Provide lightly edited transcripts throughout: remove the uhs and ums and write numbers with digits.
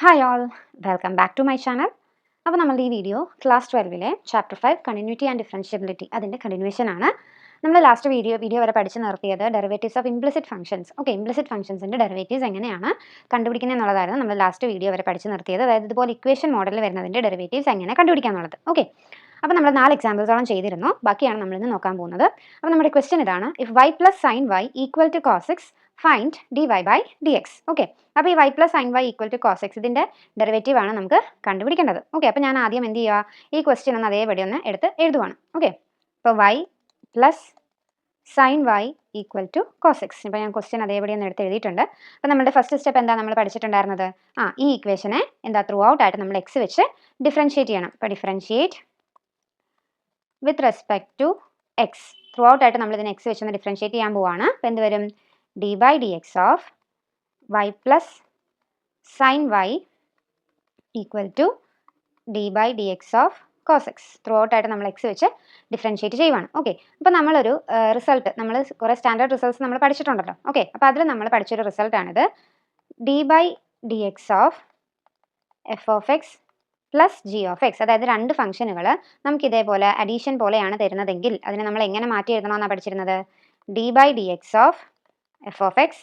Hi all, welcome back to my channel. അപ്പോൾ നമ്മളുടെ ഈ വീഡിയോ ക്ലാസ് 12ലെ ചാപ്റ്റർ 5 കണ്ടിന്യൂറ്റി ആൻഡ് ഡിഫറൻഷ്യബിലിറ്റി അതിൻ്റെ കണ്ടിന്യൂഷൻ ആണ്. നമ്മൾ ലാസ്റ്റ് വീഡിയോ വരെ പഠിച്ച് നിർത്തിയത് derivatives of implicit functions. Okay, implicit ഫംഗ്ഷൻസിൻ്റെ ഡെറിവേറ്റീവ്സ് എങ്ങനെയാണ് കണ്ടുപിടിക്കുന്നത് എന്നുള്ളതായിരുന്നു നമ്മൾ ലാസ്റ്റ് വീഡിയോ വരെ പഠിച്ച് നിർത്തിയത്. അതായത് ഇതുപോലെ ഇക്വേഷൻ മോഡലിൽ വരുന്നതിൻ്റെ ഡെറിവേറ്റീവ്സ് എങ്ങനെ കണ്ടുപിടിക്കുക എന്നുള്ളത്. ഓക്കെ, അപ്പോൾ നമ്മൾ 4 എക്സാമ്പിൾസോളം ചെയ്തിരുന്നു. ബാക്കിയാണ് നമ്മളിന്ന് നോക്കാൻ പോകുന്നത്. അപ്പോൾ നമ്മുടെ ക്വസ്റ്റ്യൻ ഇതാണ്: if y plus sine y equal to cos x find dy by dx. Okay, അപ്പോൾ ഈ y plus sine y equal to cos x ഇതിൻ്റെ ഡെറിവേറ്റീവ് ആണ് നമുക്ക് കണ്ടുപിടിക്കേണ്ടത്. ഓക്കെ, അപ്പോൾ ഞാൻ ആദ്യം എന്ത് ചെയ്യുക, ഈ ക്വസ്റ്റ്യൻ ഒന്ന് അതേപടി ഒന്ന് എടുത്ത് എഴുതുവാണ്. ഓക്കെ, അപ്പോൾ y plus sine y equal to cos x. ഇപ്പോൾ ഞാൻ ക്വസ്റ്റ്യൻ അതേപടി ഒന്ന് എടുത്ത് എഴുതിയിട്ടുണ്ട്. അപ്പോൾ നമ്മുടെ ഫസ്റ്റ് സ്റ്റെപ്പ് എന്താ നമ്മൾ പഠിച്ചിട്ടുണ്ടായിരുന്നത്? ഈ ഇക്വേഷനെ എന്താ ത്രൂ ഔട്ട് ആയിട്ട് നമ്മൾ x വെച്ച് ഡിഫറൻഷിയേറ്റ് ചെയ്യണം. അപ്പോൾ differentiate with respect to x. Through out ആയിട്ട് നമ്മൾ ഇതിനെ എക്സ് വെച്ച് ഒന്ന് ഡിഫറൻഷിയേറ്റ് ചെയ്യാൻ പോവാണ്. അപ്പോൾ എന്ത് വരും? D by d x of y plus sine y equal to d by d x of cos x. Through out ആയിട്ട് നമ്മൾ എക്സ് വെച്ച് ഡിഫറൻഷിയേറ്റ് ചെയ്യുവാണ്. ഓക്കെ, അപ്പോൾ നമ്മളൊരു റിസൾട്ട്, നമ്മൾ കുറേ സ്റ്റാൻഡേർഡ് റിസൾട്ട്സ് നമ്മൾ പഠിച്ചിട്ടുണ്ടല്ലോ. ഓക്കെ, അപ്പോൾ അതിൽ നമ്മൾ പഠിച്ചൊരു റിസൾട്ടാണിത്. D by d x of f of x plus g of x. അതായത് രണ്ട് ഫംഗ്ഷനുകൾ നമുക്ക് ഇതേപോലെ അഡീഷൻ പോലെയാണ് തരുന്നതെങ്കിൽ അതിനെ നമ്മൾ എങ്ങനെ മാറ്റി എഴുതണമെന്നാണ് പഠിച്ചിരുന്നത്? D by d x of f of x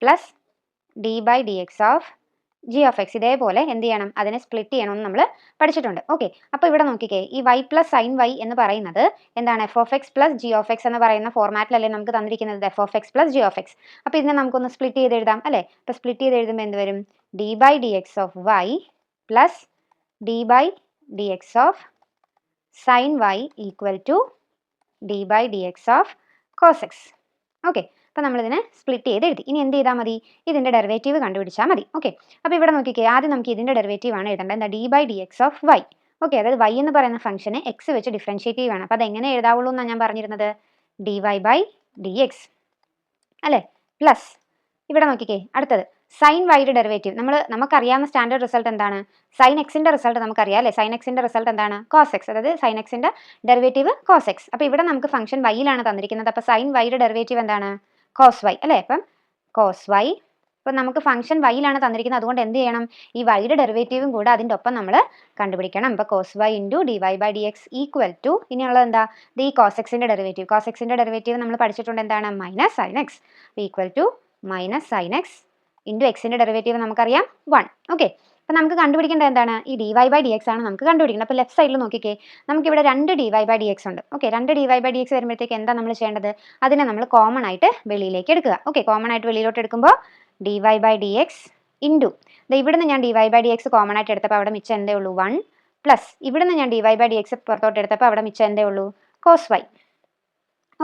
plus d by d x of g of x. ഇതേപോലെ എന്ത് ചെയ്യണം, അതിനെ സ്പ്ലിറ്റ് ചെയ്യണമെന്ന് നമ്മൾ പഠിച്ചിട്ടുണ്ട്. ഓക്കെ, അപ്പോൾ ഇവിടെ നോക്കിക്കേ, ഈ വൈ പ്ലസ് സൈൻ വൈ എന്ന് പറയുന്നത് എന്താണ്? F of x plus g of X എന്ന് പറയുന്ന ഫോർമാറ്റിലല്ലേ നമുക്ക് തന്നിരിക്കുന്നത്, F of x plus g of X. അപ്പോൾ ഇതിനെ നമുക്കൊന്ന് സ്പ്ലിറ്റ് ചെയ്ത് എഴുതാം അല്ലേ? അപ്പോൾ സ്പ്ലിറ്റ് ചെയ്ത് എഴുതുമ്പോൾ എന്ത് വരും? D by d x of y plus d by d x of sine y equal to d by d x of cos x. Okay, അപ്പോൾ നമ്മളിതിനെ സ്പ്ലിറ്റ് ചെയ്ത് എഴുതി. ഇനി എന്ത് ചെയ്താൽ മതി? ഇതിൻ്റെ ഡെറിവേറ്റീവ് കണ്ടുപിടിച്ചാൽ മതി. ഓക്കെ, അപ്പോൾ ഇവിടെ നോക്കിക്കേ, ആദ്യം നമുക്ക് ഇതിൻ്റെ ഡെറിവേറ്റീവ് ആണ് എഴുതേണ്ടത്. എന്താ? D by d x of y. Okay, അതായത് വൈ എന്ന് പറയുന്ന ഫംഗ്ഷനെ എക്സ് വെച്ച് ഡിഫറൻഷിയേറ്റ് ചെയ്യുകയാണ്. അപ്പോൾ അതെങ്ങനെ എഴുതാവുള്ളൂ എന്നാണ് ഞാൻ പറഞ്ഞിരുന്നത്? D y by d x അല്ലേ? പ്ലസ് ഇവിടെ നോക്കിക്കേ, അടുത്തത് സൈൻ വൈയുടെ ഡെറിവേറ്റീവ്. നമുക്കറിയാവുന്ന സ്റ്റാൻഡേർഡ് റിസൾട്ട് എന്താണ്? സൈൻ എക്സിൻ്റെ റിസൾട്ട് നമുക്കറിയാം അല്ലേ? സൈൻ എക്സിൻ്റെ റിസൾട്ട് എന്താണ്? Cos x. അതായത് സൈൻ എക്സിൻ്റെ ഡെറിവേറ്റീവ് കോസ് എക്സ്. അപ്പോൾ ഇവിടെ നമുക്ക് ഫംഗ്ഷൻ വൈയിലാണ് തന്നിരിക്കുന്നത്. അപ്പോൾ സൈൻ വൈയുടെ ഡെറിവേറ്റീവ് എന്താണ്? കോസ് വൈ അല്ലേ? അപ്പം കോസ് വൈ. അപ്പോൾ നമുക്ക് ഫംഗ്ഷൻ വൈയിലാണ് തന്നിരിക്കുന്നത്. അതുകൊണ്ട് എന്ത് ചെയ്യണം? ഈ വൈയുടെ ഡെറിവേറ്റീവും കൂടെ അതിൻ്റെ ഒപ്പം നമ്മൾ കണ്ടുപിടിക്കണം. അപ്പോൾ cos y into d y by d x equal to, ഇനിയുള്ളത് എന്താ? ഈ കോസ് എക്സിൻ്റെ ഡെറിവേറ്റീവ്. കോസ് എക്സിൻ്റെ ഡെറിവേറ്റീവ് നമ്മൾ പഠിച്ചിട്ടുണ്ട് എന്താണ്? Minus sine x equal to minus sine x into എക്സിൻ്റെ ഡെറിവേറ്റീവ് നമുക്കറിയാം 1. ഓക്കെ, അപ്പോൾ നമുക്ക് കണ്ടുപിടിക്കേണ്ടത് എന്താണ്? ഈ d y by d x ആണ് നമുക്ക് കണ്ടുപിടിക്കുന്നത്. അപ്പോൾ ലെഫ്റ്റ് സൈഡിൽ നോക്കിക്കേ, നമുക്കിവിടെ 2 d y by d x ഉണ്ട്. Okay, 2 d y by d x വരുമ്പോഴത്തേക്ക് എന്താ നമ്മൾ ചെയ്യേണ്ടത്? അതിനെ നമ്മൾ കോമൺ ആയിട്ട് വെളിയിലേക്ക് എടുക്കുക. ഓക്കെ, കോമൺ ആയിട്ട് വെളിയിലോട്ട് എടുക്കുമ്പോൾ d y by d x into ഇവിടുന്ന് ഞാൻ d y by d x common ആയിട്ട് എടുത്തപ്പോൾ അവിടെ മിച്ചം എന്തേ ഉള്ളൂ? 1 പ്ലസ് ഇവിടുന്ന് ഞാൻ d y by d x പുറത്തോട്ട് എടുത്തപ്പോൾ അവിടെ മിച്ചം എന്തേ ഉള്ളൂ? Cos y.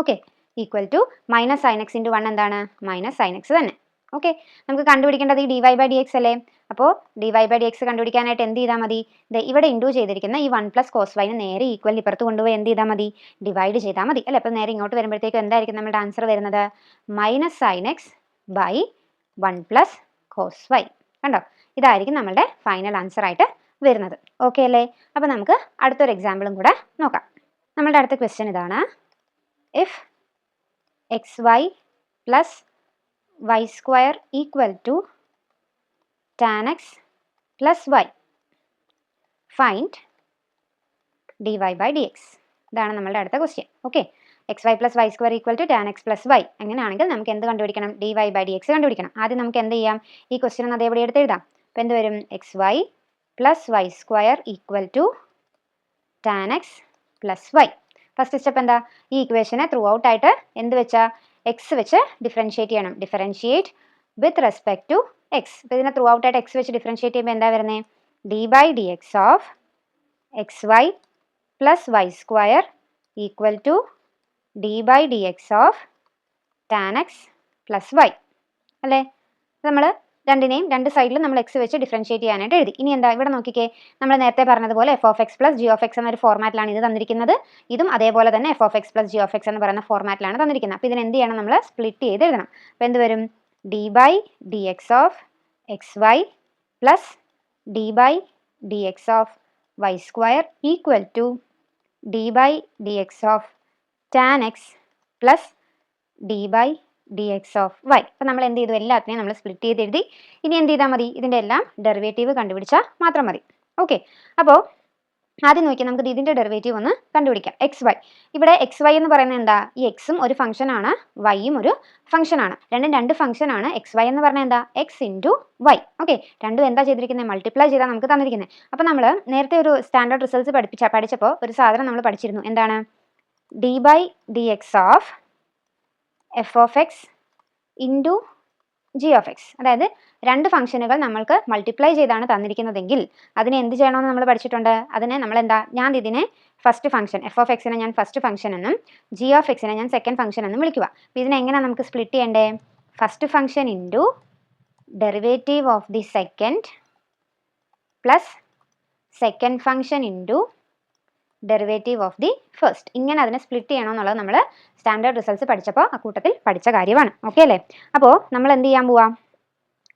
Okay, equal to minus sine x into 1 എന്താണ്? മൈനസ് സൈൻ എക്സ് തന്നെ. ഓക്കെ, നമുക്ക് കണ്ടുപിടിക്കേണ്ടത് ഈ d y by d x അല്ലേ? അപ്പോൾ d y by d x കണ്ടുപിടിക്കാനായിട്ട് എന്ത് ചെയ്താൽ മതി? ഇവിടെ ഇൻഡു ചെയ്തിരിക്കുന്ന ഈ 1 പ്ലസ് കോസ് വൈന് നേരെ ഈക്വൽ ഇപ്പുറത്ത് കൊണ്ടുപോയി എന്ത് ചെയ്താൽ മതി? ഡിവൈഡ് ചെയ്താൽ മതി അല്ലേ? അപ്പോൾ നേരെ ഇങ്ങോട്ട് വരുമ്പോഴത്തേക്കും എന്തായിരിക്കും നമ്മുടെ ആൻസർ വരുന്നത്? Minus sine x by 1 plus cos y. കണ്ടോ? ഇതായിരിക്കും നമ്മളുടെ ഫൈനൽ ആൻസർ ആയിട്ട് വരുന്നത്. ഓക്കെ അല്ലേ? അപ്പോൾ നമുക്ക് അടുത്തൊരു എക്സാമ്പിളും കൂടെ നോക്കാം. നമ്മളുടെ അടുത്ത ക്വസ്റ്റ്യൻ ഇതാണ്: if x y plus y square equal to tan x plus y find dy by dx. ഇതാണ് നമ്മളുടെ അടുത്ത question. Okay, x y plus y square equal to tan x plus y. അങ്ങനെയാണെങ്കിൽ നമുക്ക് എന്ത് കണ്ടുപിടിക്കണം? D y by d x കണ്ടുപിടിക്കണം. ആദ്യം നമുക്ക് എന്ത് ചെയ്യാം? ഈ ക്വസ്റ്റ്യൻ ഒന്ന് അതേപടി എടുത്ത് എഴുതാം. അപ്പോൾ എന്ത് വരും? X y plus y square equal to tan x plus y. First step എന്താ? ഈ ഇക്വേഷനെ ത്രൂ ഔട്ട് ആയിട്ട് എന്ത് വെച്ചാൽ എക്സ് വെച്ച് ഡിഫറൻഷിയേറ്റ് ചെയ്യണം. Differentiate with respect to x. അപ്പോൾ ഇതിനെ ത്രൂ ഔട്ട് ആയിട്ട് എക്സ് വെച്ച് ഡിഫറൻഷിയേറ്റ് ചെയ്യുമ്പോൾ എന്താ വരുന്നത്? D by d x of x y plus y square equal to d by d x of tan x plus y അല്ലേ? നമ്മൾ രണ്ടിനെയും രണ്ട് സൈഡിലും നമ്മൾ എക്സ് വെച്ച് ഡിഫറൻഷിയേറ്റ് ചെയ്യാനായിട്ട് എഴുതി. ഇനി എന്താ? ഇവിടെ നോക്കിക്കേ, നമ്മൾ നേരത്തെ പറഞ്ഞതുപോലെ F of x plus g of X എന്നൊരു ഫോർമാറ്റിലാണ് ഇത് തന്നിരിക്കുന്നത്. ഇതും അതേപോലെ തന്നെ F of x plus g of X എന്ന് പറയുന്ന ഫോർമാറ്റിലാണ് തന്നിരിക്കുന്നത്. അപ്പോൾ ഇതിന് എന്ത് ചെയ്യണം? നമ്മൾ സ്പ്ലിറ്റ് ചെയ്ത് എഴുതണം. അപ്പോൾ എന്ത് വരും? D by d x of x y plus d by d x of y square equal to d by d x of tan x plus d by d x of y. അപ്പം നമ്മൾ എന്ത് ചെയ്തു, എല്ലാത്തിനെയും നമ്മൾ split ചെയ്ത് എഴുതി. ഇനി എന്ത് ചെയ്താൽ മതി, ഇതിൻ്റെ എല്ലാം ഡെറിവേറ്റീവ് കണ്ടുപിടിച്ചാൽ മാത്രം മതി. ഓക്കെ, അപ്പോൾ ആദ്യം നോക്കി നമുക്ക് ഇതിൻ്റെ ഡെറിവേറ്റീവ് ഒന്ന് കണ്ടുപിടിക്കാം. എക്സ് വൈ, ഇവിടെ എക്സ് വൈ എന്ന് പറയുന്നത് എന്താ, ഈ എക്സും ഒരു ഫംഗ്ഷനാണ്, വൈയും ഒരു ഫംഗ്ഷനാണ്. രണ്ടും രണ്ട് ഫംഗ്ഷനാണ്. എക്സ് വൈ എന്ന് പറഞ്ഞാൽ എന്താ, എക്സ് ഇൻറ്റു വൈ. ഓക്കെ, രണ്ടും എന്താ ചെയ്തിരിക്കുന്നത്, മൾട്ടിപ്ലൈ ചെയ്താൽ നമുക്ക് തന്നിരിക്കുന്നത്. അപ്പോൾ നമ്മൾ നേരത്തെ ഒരു സ്റ്റാൻഡേർഡ് റിസൾട്ട്സ് പഠിച്ചപ്പോൾ ഒരു സാധനം നമ്മൾ പഠിച്ചിരുന്നു. എന്താണ്, d by d x of f of x into g of x. അതായത് രണ്ട് ഫംഗ്ഷനുകൾ നമ്മൾക്ക് മൾട്ടിപ്ലൈ ചെയ്താണ് തന്നിരിക്കുന്നതെങ്കിൽ അതിനെ എന്ത് ചെയ്യണമെന്ന് നമ്മൾ പഠിച്ചിട്ടുണ്ട്. അതിനെ നമ്മൾ എന്താ, ഞാൻ ഇതിനെ ഫസ്റ്റ് ഫംഗ്ഷൻ എഫ് ഓഫ് എക്സിനെ ഞാൻ ഫസ്റ്റ് ഫംഗ്ഷൻ എന്നും ജി ഓഫ് എക്സിനെ ഞാൻ സെക്കൻഡ് ഫംഗ്ഷൻ എന്നും വിളിക്കുക. അപ്പോൾ ഇതിനെ എങ്ങനെയാണ് നമുക്ക് സ്പ്ലിറ്റ് ചെയ്യേണ്ടേ, first function into derivative of the second plus second function into derivative of the first. ഇങ്ങനെ അതിനെ സ്പ്ലിറ്റ് ചെയ്യണമെന്നുള്ളത് നമ്മൾ സ്റ്റാൻഡേർഡ് റിസൾട്ട്സ് പഠിച്ചപ്പോൾ ആ കൂട്ടത്തിൽ പഠിച്ച കാര്യമാണ്. ഓക്കെ അല്ലേ. അപ്പോൾ നമ്മൾ എന്ത് ചെയ്യാൻ പോവാം,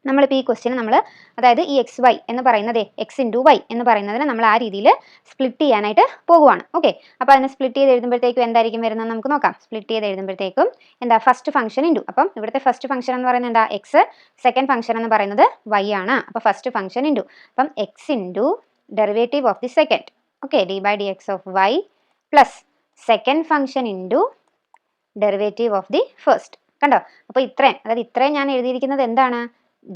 നമ്മളിപ്പോൾ ഈ ക്വസ്റ്റ്യന് നമ്മൾ, അതായത് ഈ എക്സ് വൈ എന്ന് പറയുന്നത് എക്സ് ഇൻറ്റു വൈ എന്ന് പറയുന്നതിന് നമ്മൾ ആ രീതിയിൽ സ്പ്ലിറ്റ് ചെയ്യാനായിട്ട് പോകുവാണ്. ഓക്കെ, അപ്പോൾ അതിനെ സ്പ്ലിറ്റ് ചെയ്ത് എഴുതുമ്പോഴത്തേക്കും എന്തായിരിക്കും വരുന്നത് നമുക്ക് നോക്കാം. സ്പ്ലിറ്റ് ചെയ്ത് എഴുതുമ്പോഴത്തേക്കും എന്താ, ഫസ്റ്റ് ഫംഗ്ഷൻ ഇൻറ്റു, അപ്പം ഇവിടുത്തെ ഫസ്റ്റ് ഫംഗ്ഷൻ എന്ന് പറയുന്നത് എന്താ, എക്സ്, സെക്കൻഡ് ഫംഗ്ഷൻ എന്ന് പറയുന്നത് വൈ ആണ്. അപ്പോൾ ഫസ്റ്റ് ഫംഗ്ഷൻ ഇൻറ്റു, അപ്പം x into derivative of the second, okay, d by d x of y plus second function into derivative of the first. കണ്ടോ, അപ്പോൾ ഇത്രയും, അതായത് ഇത്രയും ഞാൻ എഴുതിയിരിക്കുന്നത് എന്താണ്,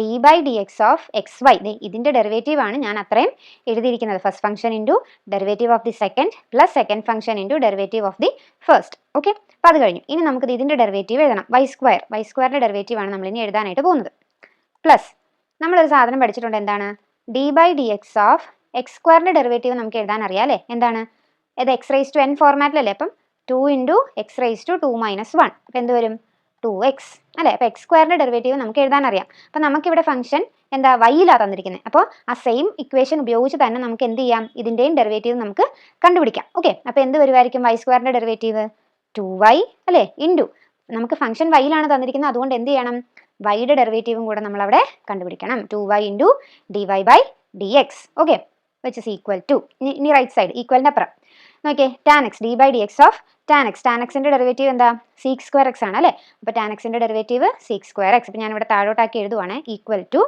d by d x of x y. ഇതിൻ്റെ ഡെറിവേറ്റീവ് ആണ് ഞാൻ അത്രയും എഴുതിയിരിക്കുന്നത്. First function into derivative of the second plus second function into derivative of the first. Okay, അപ്പോൾ അത് കഴിഞ്ഞു. ഇനി നമുക്ക് ഇതിൻ്റെ ഡെറിവേറ്റീവ് എഴുതണം. വൈ സ്ക്വയർ, വൈ സ്ക്വയറിൻ്റെ ഡെറിവേറ്റീവ് ആണ് നമ്മൾ ഇനി എഴുതാനായിട്ട് പോകുന്നത്. പ്ലസ് നമ്മളൊരു സാധനം പഠിച്ചിട്ടുണ്ട്. എന്താണ്, d by d x of x സ്ക്വയറിൻ്റെ ഡെറിവേറ്റീവ് നമുക്ക് എഴുതാൻ അറിയാം അല്ലേ. എന്താണ്, ഇത് എക്സ് റൈസ് ടു എൻ ഫോർമാറ്റിലല്ലേ. അപ്പം 2 into x raise to 2 minus 1. അപ്പോൾ എന്ത് വരും, 2x അല്ലേ. അപ്പോൾ എക്സ് സ്ക്വയറിൻ്റെ ഡെറിവേറ്റീവ് നമുക്ക് എഴുതാൻ അറിയാം. അപ്പോൾ നമുക്കിവിടെ ഫംഗ്ഷൻ എന്താ, വൈയിലാണ് തന്നിരിക്കുന്നത്. അപ്പോൾ ആ സെയിം ഇക്വേഷൻ ഉപയോഗിച്ച് തന്നെ നമുക്ക് എന്ത് ചെയ്യാം, ഇതിൻ്റെയും ഡെറിവേറ്റീവ് നമുക്ക് കണ്ടുപിടിക്കാം. ഓക്കെ, അപ്പോൾ എന്ത് വരുമായിരിക്കും, വൈ സ്ക്വയറിൻ്റെ ഡെറിവേറ്റീവ് 2y അല്ലേ ഇൻറ്റു, നമുക്ക് ഫംഗ്ഷൻ വൈയിലാണ് തന്നിരിക്കുന്നത്, അതുകൊണ്ട് എന്ത് ചെയ്യണം, വൈയുടെ ഡെറിവേറ്റീവും കൂടെ നമ്മളവിടെ കണ്ടുപിടിക്കണം. 2y into d y by d x. Okay, which is equal to, ഇനി റൈറ്റ് സൈഡ് ഈക്വലിൻ്റെ അപ്പുറം നോക്കിയേ, tan x d by d x of tan x. Tan എക്സിൻ്റെ ഡെറിവേറ്റീവ് എന്താ, സീക്സ് സ്ക്വയർ എക്സ് ആണ് അല്ലേ. അപ്പോൾ ടാൻ എക്സിൻ്റെ ഡെറിവേറ്റീവ് സീക്സ് സ്ക്വയർ എക്സ്. അപ്പോൾ ഞാനിവിടെ താഴോട്ടാക്കി എഴുതുവാണ്, equal to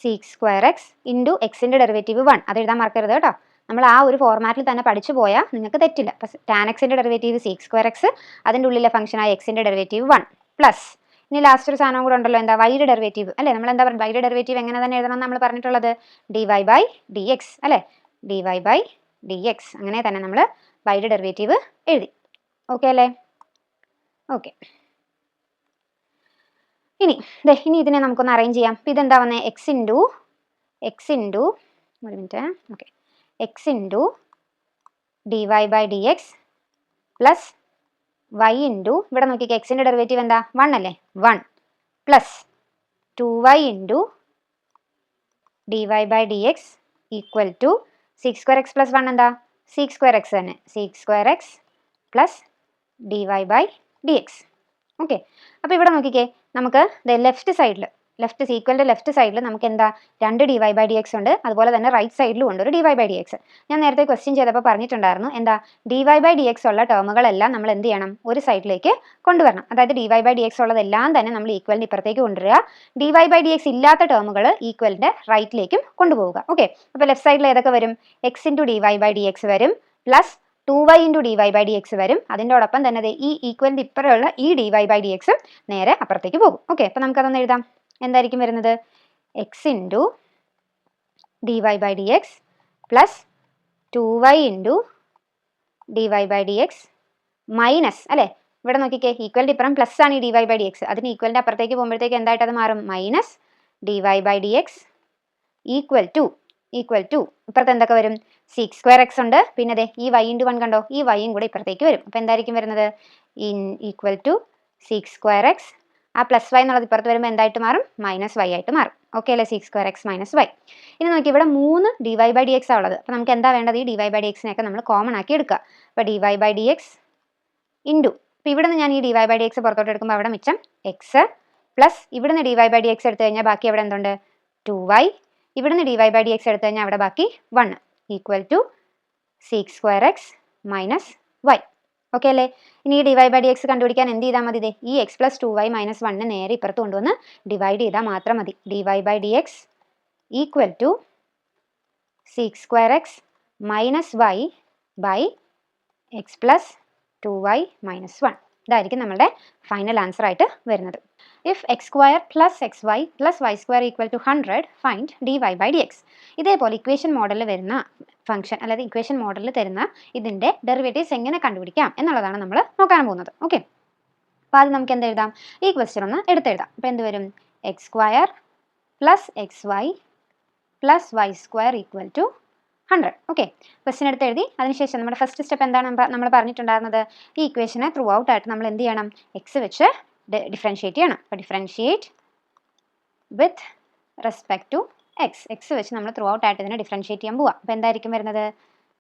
sec square x into എക്സിൻ്റെ ഡെറിവേറ്റീവ് 1. അത് എഴുതാൻ മറക്കരുത് കേട്ടോ. നമ്മൾ ആ ഒരു ഫോർമാറ്റിൽ തന്നെ പഠിച്ചു പോയാൽ നിങ്ങൾക്ക് തെറ്റില്ല. അപ്പോൾ ടാൻ എക്സിൻ്റെ ഡെറിവേറ്റീവ് സീക്സ് സ്ക്വയർ എക്സ്, അതിൻ്റെ ഉള്ളിലെ ഫംഗ്ഷനായ എക്സിൻ്റെ ഡെറിവേറ്റീവ് 1 പ്ലസ് ഇനി ലാസ്റ്റ് ഒരു സാധനം കൂടെ ഉണ്ടല്ലോ, എന്താ, വൈയുടെ ഡെറിവേറ്റീവ് അല്ലേ. നമ്മൾ എന്താ പറയുക, വൈയുടെ ഡെറിവേറ്റീവ് എങ്ങനെ തന്നെ എഴുതണം നമ്മൾ പറഞ്ഞിട്ടുള്ളത്, d y by d x അല്ലേ. D y by d x, അങ്ങനെ തന്നെ നമ്മൾ വൈയുടെ ഡെറിവേറ്റീവ് എഴുതി. ഓക്കെ അല്ലേ. ഓക്കെ, ഇനി ഇതിനെ നമുക്കൊന്ന് അറേഞ്ച് ചെയ്യാം. അപ്പോൾ ഇതെന്താ വന്നേ, എക്സ് ഇൻറ്റു ഒരു minute, okay, x into d y by d x plus y into, ഇവിടെ നോക്കിക്കേ എക്സിൻ്റെ ഡെറിവേറ്റീവ് എന്താ, 1 അല്ലേ, 1 plus 2y into d y by d x equal to sec square x plus 1 എന്താ, സീക്സ് സ്ക്വയർ എക്സ് തന്നെ, sec square x plus d y by d x. Okay, അപ്പോൾ ഇവിടെ നോക്കിക്കേ നമുക്ക് ലെഫ്റ്റ് സീക്വലിൻ്റെ ലെഫ്റ്റ് സൈഡിൽ നമുക്ക് എന്താ, 2 d y by d x ഉണ്ട്, അതുപോലെ തന്നെ റൈറ്റ് സൈഡിലും ഉണ്ട് ഒരു d y by d x. ഞാൻ നേരത്തെ ക്വസ്റ്റ്യൻ ചെയ്തപ്പോൾ പറഞ്ഞിട്ടുണ്ടായിരുന്നു, എന്താ, d y by d x ഉള്ള ടേമുകളെല്ലാം നമ്മൾ എന്ത് ചെയ്യണം, ഒരു സൈഡിലേക്ക് കൊണ്ടുവരണം. അതായത് d y by d x ഉള്ളതെല്ലാം തന്നെ നമ്മൾ ഈക്വലിൻ്റെ ഇപ്പുറത്തേക്ക് കൊണ്ടുവരിക, d y by d x ഇല്ലാത്ത ടേമുകൾ ഈക്വലിൻ്റെ റൈറ്റിലേക്കും കൊണ്ടുപോവുക. ഓക്കെ, അപ്പോൾ ലെഫ്റ്റ് സൈഡിൽ ഏതൊക്കെ വരും, x into d y by d x വരും, plus 2y into d y by d x വരും. അതിൻ്റെയോടൊപ്പം തന്നെ ഈ ഈക്വലിൻ്റെ ഇപ്പുറമുള്ള ഈ ഡി വൈ ബൈ ഡി എക്സും നേരെ അപ്പുറത്തേക്ക് പോകും. ഓക്കെ, അപ്പോൾ നമുക്കതൊന്ന് എഴുതാം. എന്തായിരിക്കും വരുന്നത്, x into d y by d x plus 2y into d y by d x minus അല്ലേ, ഇവിടെ നോക്കിക്കേ ഈക്വലിൻ്റെ ഇപ്പുറം പ്ലസ് ആണ് ഈ d y by d x, അതിന് ഈക്വലിൻ്റെ അപ്പുറത്തേക്ക് പോകുമ്പോഴത്തേക്ക് എന്തായിട്ട് അത് മാറും, minus d y by d x equal to ഇപ്പുറത്ത് എന്തൊക്കെ വരും, സീക്സ് സ്ക്വയർ എക്സ് ഉണ്ട്, പിന്നെ ഈ വൈ ഇൻറ്റു 1 കണ്ടോ, ഈ വൈയും കൂടെ ഇപ്പുറത്തേക്ക് വരും. അപ്പോൾ എന്തായിരിക്കും വരുന്നത്, equal to sec square x, ആ പ്ലസ് വൈ എന്നുള്ളത് ഇപ്പുറത്ത് വരുമ്പോൾ എന്തായിട്ട് മാറും, മൈനസ് വൈ ആയിട്ട് മാറും. ഓക്കെ അല്ലേ, sec square x minus y. ഇനി നോക്കി ഇവിടെ 3 d y by d x ആണ് ഉള്ളത്. അപ്പോൾ നമുക്ക് എന്താ വേണ്ടത്, ഈ ഡി വൈ ബൈ ഡി എക്സിനെയൊക്കെ നമ്മൾ കോമൺ ആക്കി എടുക്കുക. അപ്പോൾ d y by d x into, അപ്പോൾ ഇവിടെ നിന്ന് ഞാൻ ഈ d y by d x പുറത്തോട്ട് എടുക്കുമ്പോൾ അവിടെ മിച്ചം എക്സ് പ്ലസ് ഇവിടുന്ന് d y by d x എടുത്തു കഴിഞ്ഞാൽ ബാക്കി അവിടെ എന്തുണ്ട്, 2y, ഇവിടുന്ന് d y by d x എടുത്തു കഴിഞ്ഞാൽ അവിടെ ബാക്കി 1 equal to sec square x minus y. Okay അല്ലേ? ഇനി ഈ dy/dx കണ്ടുപിടിക്കാൻ എന്ത് ചെയ്താൽ മതി? ഈ x + 2y - 1 നേരെ ഇപ്പുറത്ത് കൊണ്ടുവന്ന് ഡിവൈഡ് ചെയ്താൽ മാത്രം മതി. dy/dx equal to sec² x - y by x + 2y - 1. ഇതായിരിക്കും നമ്മുടെ ഫൈനൽ ആൻസർ ആയിട്ട് വരുന്നത്. If x² + xy + y² = 100 find dy/dx. ഇതേപോലെ ഇക്വേഷൻ മോഡലിൽ വരുന്ന ഫംഗ്ഷൻ അതായത് ഇക്വേഷൻ മോഡലിൽ തരുന്ന ഇതിൻ്റെ ഡെറിവേറ്റീവ്സ് എങ്ങനെ കണ്ടുപിടിക്കാം എന്നുള്ളതാണ് നമ്മൾ നോക്കാൻ പോകുന്നത്. ഓക്കെ, അപ്പോൾ ആദ്യം നമുക്ക് എന്ത് എഴുതാം? ഈ ക്വസ്റ്റ്യൻ ഒന്ന് എടുത്തെഴുതാം. അപ്പോൾ എന്ത് വരും? x² + xy + y² = 100. Okay, question എടുത്ത് എഴുതി. അതിനുശേഷം നമ്മുടെ ഫസ്റ്റ് സ്റ്റെപ്പ് എന്താണ് നമ്മൾ പറഞ്ഞിട്ടുണ്ടായിരുന്നത്? ഈ ഇക്വേഷനെ ത്രൂ ഔട്ട് ആയിട്ട് നമ്മൾ എന്ത് ചെയ്യണം? എക്സ് വെച്ച് ഡിഫറൻഷിയേറ്റ് ചെയ്യണം. അപ്പോൾ differentiate with respect to x. X വെച്ച് നമ്മൾ ത്രൂ ഔട്ട് ആയിട്ട് ഇതിനെ ഡിഫറൻഷിയേറ്റ് ചെയ്യാൻ പോവാം. അപ്പോൾ എന്തായിരിക്കും വരുന്നത്?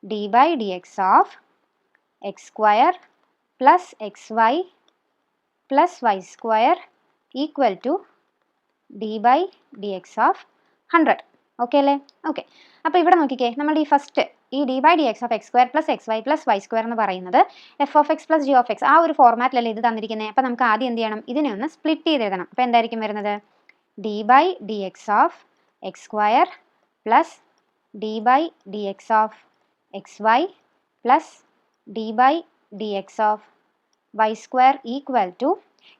d/dx of x² + xy + y² equal to d/dx of 100. Okay അല്ലേ? ഓക്കെ, അപ്പോൾ ഇവിടെ നോക്കിക്കേ, നമ്മൾ ഈ ഫസ്റ്റ് ഈ d/dx of x² + xy + y² എന്ന് പറയുന്നത് f(x) + g(x) ആ ഒരു ഫോർമാറ്റിലല്ലേ ഇത് തന്നിരിക്കുന്നത്. അപ്പോൾ നമുക്ക് ആദ്യം എന്ത് ചെയ്യണം? ഇതിനെ ഒന്ന് സ്പ്ലിറ്റ് ചെയ്ത് എഴുതണം. അപ്പോൾ എന്തായിരിക്കും വരുന്നത്? d/dx of x² + d/dx of xy + d/dx of y² equal to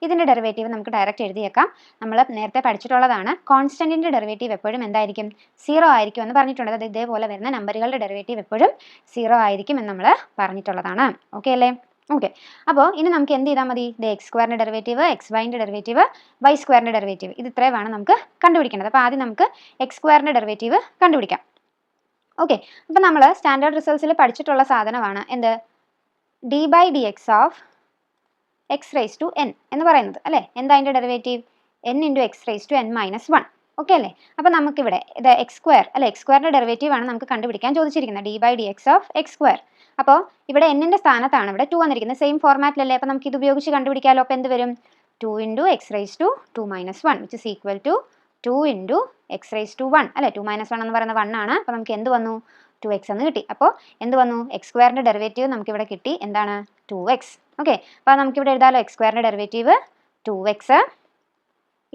ഇതിൻ്റെ ഡെറിവേറ്റീവ് നമുക്ക് ഡയറക്റ്റ് എഴുതിയേക്കാം. നമ്മൾ നേരത്തെ പഠിച്ചിട്ടുള്ളതാണ്. കോൺസ്റ്റൻറ്റിൻ്റെ ഡെറിവേറ്റീവ് എപ്പോഴും എന്തായിരിക്കും? 0 ആയിരിക്കും എന്ന് പറഞ്ഞിട്ടുണ്ട്. അത് ഇതേപോലെ വരുന്ന നമ്പറുകളുടെ ഡെറിവേറ്റീവ് എപ്പോഴും 0 ആയിരിക്കും എന്ന് നമ്മൾ പറഞ്ഞിട്ടുള്ളതാണ്. ഓക്കെ അല്ലേ? ഓക്കെ, അപ്പോൾ ഇനി നമുക്ക് എന്ത് ചെയ്താൽ മതി? x²ൻ്റെ ഡെറിവേറ്റീവ്, xy-ൻ്റെ ഡെറിവേറ്റീവ്, y²ൻ്റെ ഡെറിവേറ്റീവ്, ഇത് ഇത്രയുമാണ് നമുക്ക് കണ്ടുപിടിക്കേണ്ടത്. അപ്പോൾ ആദ്യം നമുക്ക് x²ൻ്റെ ഡെറിവേറ്റീവ് കണ്ടുപിടിക്കാം. ഓക്കെ, അപ്പോൾ നമ്മൾ സ്റ്റാൻഡേർഡ് റിസൾട്ട്സിൽ പഠിച്ചിട്ടുള്ള സാധനമാണ് എന്ത്? d/dx ഓഫ് x⁻n എന്ന് പറയുന്നത് അല്ലേ? എന്താ അതിൻ്റെ ഡെറിവേറ്റീവ്? n × x⁻n - 1. ഓക്കെ അല്ലേ? അപ്പോൾ നമുക്കിവിടെ ഇത് x² അല്ലെ, x²ൻ്റെ ഡെറിവേറ്റീവ് ആണ് നമുക്ക് കണ്ടുപിടിക്കാൻ ചോദിച്ചിരിക്കുന്നത്. d/dx of x². അപ്പോൾ ഇവിടെ n-ൻ്റെ സ്ഥാനത്താണ് ഇവിടെ 2 വന്നിരിക്കുന്നത്. സെയിം ഫോർമാറ്റിലല്ലേ? അപ്പോൾ നമുക്ക് ഇത് ഉപയോഗിച്ച് കണ്ടുപിടിക്കാമല്ലോ. അപ്പോൾ എന്ത് വരും? 2 × x⁻2 - 1 which is equal to 2 × x⁻1 അല്ലേ? 2 - 1 എന്ന് പറയുന്നത് 1 ആണ്. അപ്പോൾ നമുക്ക് എന്ത് വന്നു? 2x എന്ന് കിട്ടി. അപ്പോൾ എന്ത് വന്നു? x²ൻ്റെ ഡെറിവേറ്റീവ് നമുക്കിവിടെ കിട്ടി. എന്താണ്? 2x. ഓക്കെ, അപ്പോൾ നമുക്കിവിടെ എഴുതാമല്ലോ. x²ൻ്റെ ഡെറിവേറ്റീവ് 2x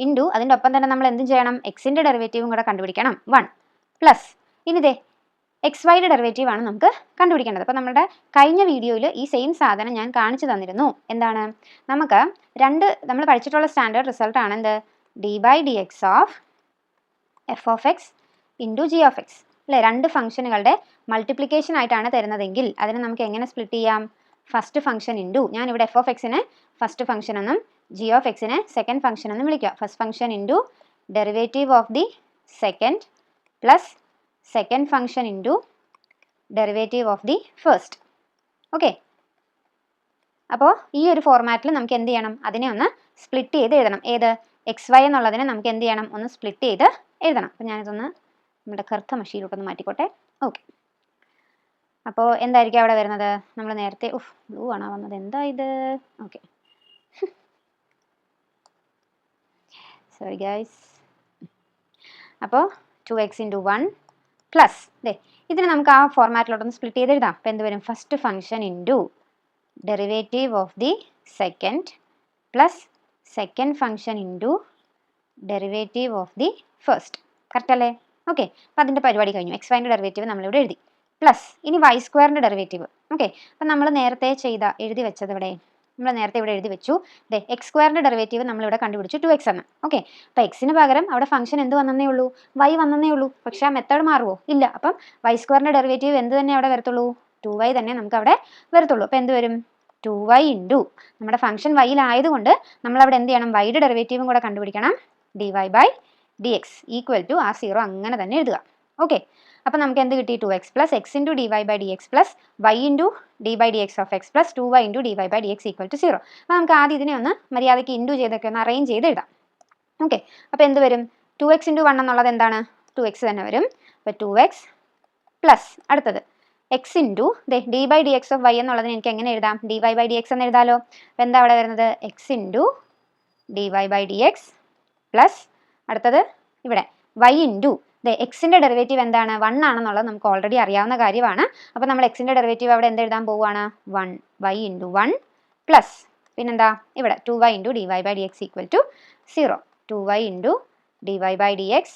ഇൻറ്റു അതിൻ്റെ ഒപ്പം തന്നെ നമ്മൾ എന്തും ചെയ്യണം? എക്സിൻ്റെ ഡെറിവേറ്റീവും കൂടെ കണ്ടുപിടിക്കണം 1 പ്ലസ് ഇനിതേ xy-യുടെ ഡെറിവേറ്റീവ് ആണ് നമുക്ക് കണ്ടുപിടിക്കേണ്ടത്. അപ്പോൾ നമ്മുടെ കഴിഞ്ഞ വീഡിയോയിൽ ഈ സെയിം സാധനം ഞാൻ കാണിച്ചു തന്നിരുന്നു. എന്താണ്? നമുക്ക് നമ്മൾ പഠിച്ചിട്ടുള്ള സ്റ്റാൻഡേർഡ് റിസൾട്ടാണ് എന്ത്? d/dx of f(x) into g(x) അല്ലേ? രണ്ട് ഫംഗ്ഷനുകളുടെ മൾട്ടിപ്ലിക്കേഷൻ ആയിട്ടാണ് തരുന്നതെങ്കിൽ അതിനെ നമുക്ക് എങ്ങനെ സ്പ്ലിറ്റ് ചെയ്യാം? ഫസ്റ്റ് ഫംഗ്ഷൻ ഇൻറ്റു, ഞാനിവിടെ f(x)നെ ഫസ്റ്റ് ഫംഗ്ഷൻ എന്നും g(x)നെ സെക്കൻഡ് ഫംഗ്ഷൻ എന്നും വിളിക്കുക. First function into derivative of the second plus second function into derivative of the first. Okay, അപ്പോൾ ഈ ഒരു ഫോർമാറ്റിൽ നമുക്ക് എന്ത് ചെയ്യണം? അതിനെ ഒന്ന് സ്പ്ലിറ്റ് ചെയ്ത് എഴുതണം. ഏത്? xy എന്നുള്ളതിനെ നമുക്ക് എന്ത് ചെയ്യണം? ഒന്ന് സ്പ്ലിറ്റ് ചെയ്ത് എഴുതണം. അപ്പോൾ ഞാനിതൊന്ന് നമ്മുടെ കറുത്ത മഷിയിലോട്ടൊന്ന് മാറ്റിക്കോട്ടെ. ഓക്കെ, അപ്പോൾ എന്തായിരിക്കും അവിടെ വരുന്നത്? നമ്മൾ നേരത്തെ ബ്ലൂ ആണോ വന്നത്? എന്താ ഇത്? Okay, sorry guys. അപ്പോൾ 2x × 1 പ്ലസ് ഇതിനെ നമുക്ക് ആ ഫോർമാറ്റിലോട്ടൊന്ന് സ്പ്ലിറ്റ് ചെയ്ത് എഴുതാം. അപ്പോൾ എന്ത് വരും? First function into derivative of the second plus second function into derivative of the first. Correct അല്ലേ? ഓക്കെ, അപ്പോൾ അതിൻ്റെ പരിപാടി കഴിഞ്ഞു. xy-ൻ്റെ ഡെറിവേറ്റീവ് നമ്മളിവിടെ എഴുതി. പ്ലസ് ഇനി y²ൻ്റെ ഡെറിവേറ്റീവ്. ഓക്കെ, അപ്പം നമ്മൾ നേരത്തെ എഴുതി വെച്ചത് ഇവിടെ നമ്മൾ നേരത്തെ ഇവിടെ എഴുതി വെച്ചു. x²ൻ്റെ ഡെറിവേറ്റീവ് നമ്മളിവിടെ കണ്ടുപിടിച്ചു 2x എന്ന്. ഓക്കെ, അപ്പോൾ എക്സിന് പകരം അവിടെ ഫംഗ്ഷൻ എന്ത് വന്നേ ഉള്ളൂ? y വന്നേ ഉള്ളൂ. പക്ഷേ ആ മെത്തേഡ് മാറുമോ? ഇല്ല. അപ്പം y²ൻ്റെ ഡെറിവേറ്റീവ് എന്ത് തന്നെ അവിടെ വരത്തുള്ളൂ? 2y തന്നെ നമുക്ക് അവിടെ വരത്തുള്ളൂ. അപ്പോൾ എന്ത് വരും? 2y ഇൻറ്റു നമ്മുടെ ഫംഗ്ഷൻ y-ലായതുകൊണ്ട് നമ്മളവിടെ എന്ത് ചെയ്യണം? y-യുടെ ഡെറിവേറ്റീവും കൂടെ കണ്ടുപിടിക്കണം. dy/dx ഈക്വൽ ടു ആ 0 അങ്ങനെ തന്നെ എഴുതുക. ഓക്കെ, അപ്പോൾ നമുക്ക് എന്ത് കിട്ടി? 2x plus x into dy/dx plus y into d/dx of x plus 2y into dy/dx equal to 0. അപ്പോൾ നമുക്ക് ആദ്യം ഇതിനെ ഒന്ന് മര്യാദയ്ക്ക് ഇൻറ്റു ചെയ്തൊക്കെ ഒന്ന് അറേഞ്ച് ചെയ്ത് എഴുതാം. ഓക്കെ, അപ്പോൾ എന്ത് വരും? 2x × 1 എന്നുള്ളത് എന്താണ്? 2x തന്നെ വരും. അപ്പോൾ 2x പ്ലസ് അടുത്തത് x into d/dx of y എന്നുള്ളതിന് എനിക്ക് എങ്ങനെ എഴുതാം? dy/dx എന്ന് എഴുതാമല്ലോ. അപ്പോൾ എന്താ അവിടെ വരുന്നത്? x ഇൻറ്റു dy/dx പ്ലസ് അടുത്തത് ഇവിടെ y ഇൻറ്റു എക്സിൻ്റെ ഡെറിവേറ്റീവ് എന്താണ് 1 ആണെന്നുള്ളത് നമുക്ക് ഓൾറെഡി അറിയാവുന്ന കാര്യമാണ്. അപ്പോൾ നമ്മൾ എക്സിൻ്റെ ഡെറിവേറ്റീവ് അവിടെ എന്ത് എഴുതാൻ പോവുകയാണ് 1y × 1 പ്ലസ് പിന്നെന്താ ഇവിടെ 2y × dy/dx equal to 0. 2y × dy/dx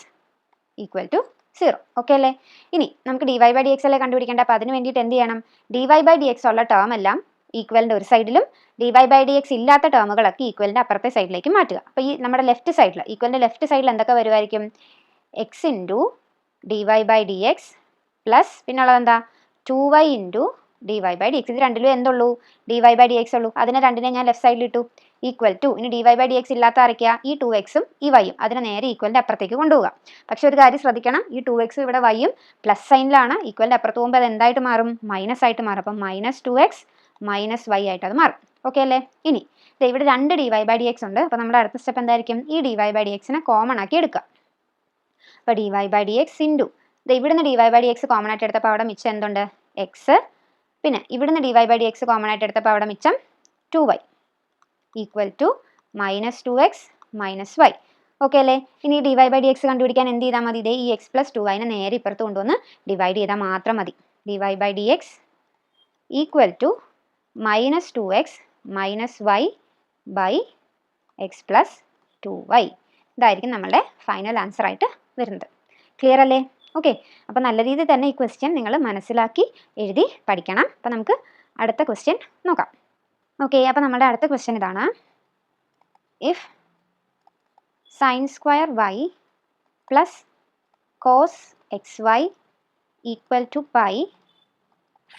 equal to 0. Okay അല്ലേ? ഇനി നമുക്ക് dy/dx അല്ലേ കണ്ടുപിടിക്കേണ്ട. അപ്പോൾ അതിന് വേണ്ടിയിട്ട് എന്ത് ചെയ്യണം, dy/dx ഉള്ള ടേം എല്ലാം ഈക്വലിൻ്റെ ഒരു സൈഡിലും dy/dx ഇല്ലാത്ത ടേമുകളൊക്കെ ഈക്വലിൻ്റെ അപ്പുറത്തെ സൈഡിലേക്ക് മാറ്റുക. അപ്പോൾ ഈ നമ്മുടെ ലെഫ്റ്റ് സൈഡിൽ ഈക്വലിൻ്റെ ലെഫ്റ്റ് സൈഡിൽ എന്തൊക്കെ വരുമായിരിക്കും, x × dy/dx പ്ലസ് പിന്നുള്ളത് എന്താ 2y × dy/dx. ഇത് രണ്ടിലും എന്തുള്ളൂ, dy/dx ഉള്ളൂ. അതിനെ രണ്ടിനെ ഞാൻ ലെഫ്റ്റ് സൈഡിൽ ഇട്ടു. ഈക്വൽ ടു ഇനി dy/dx ഇല്ലാത്ത അരയ്ക്കുക, ഈ 2xും ഈ yയും അതിനെ നേരെ ഈക്വലിൻ്റെ അപ്പുറത്തേക്ക് കൊണ്ടുപോകുക. പക്ഷെ ഒരു കാര്യം ശ്രദ്ധിക്കണം, ഈ 2x ഇവിടെ yയും പ്ലസ് സൈനിലാണ്, ഈക്വലിൻ്റെ അപ്പുറത്ത് പോകുമ്പോൾ അത് എന്തായിട്ട് മാറും, മൈനസ് ആയിട്ട് മാറും. അപ്പം -2x - y ആയിട്ട് അത് മാറും. ഓക്കെ അല്ലേ? ഇനി ഇവിടെ 2 dy/dx ഉണ്ട്. അപ്പോൾ നമ്മുടെ അടുത്ത സ്റ്റെപ്പ് എന്തായിരിക്കും, ഈ dy/dxനെ കോമൺ ആക്കി എടുക്കുക. അപ്പോൾ dy/dx ഇൻറ്റു ഇവിടുന്ന് dy/dx കോമൺ ആയിട്ട് എടുത്തപ്പോൾ അവിടെ മിച്ചം എന്തുണ്ട്, x. പിന്നെ ഇവിടുന്ന് dy/dx കോമൺ ആയിട്ട് എടുത്തപ്പോൾ അവിടെ മിച്ചം 2y equal to -2x - y. Okay അല്ലേ? ഇനി dy/dx കണ്ടുപിടിക്കാൻ എന്ത് ചെയ്താൽ മതി, ഈ x + 2y നേരെ ഇപ്പുറത്ത് കൊണ്ടുവന്ന് ഡിവൈഡ് ചെയ്താൽ മാത്രം മതി. dy/dx equal to -2x - y / x + 2y. ഇതായിരിക്കും നമ്മളുടെ ഫൈനൽ ആൻസർ ആയിട്ട് വരുന്നത്. ക്ലിയർ അല്ലേ? ഓക്കെ. അപ്പോൾ നല്ല രീതിയിൽ തന്നെ ഈ ക്വസ്റ്റ്യൻ നിങ്ങൾ മനസ്സിലാക്കി എഴുതി പഠിക്കണം. അപ്പോൾ നമുക്ക് അടുത്ത ക്വസ്റ്റ്യൻ നോക്കാം. ഓക്കെ, അപ്പോൾ നമ്മുടെ അടുത്ത ക്വസ്റ്റ്യൻ ഇതാണ്. If sin² y plus cos xy equal to π,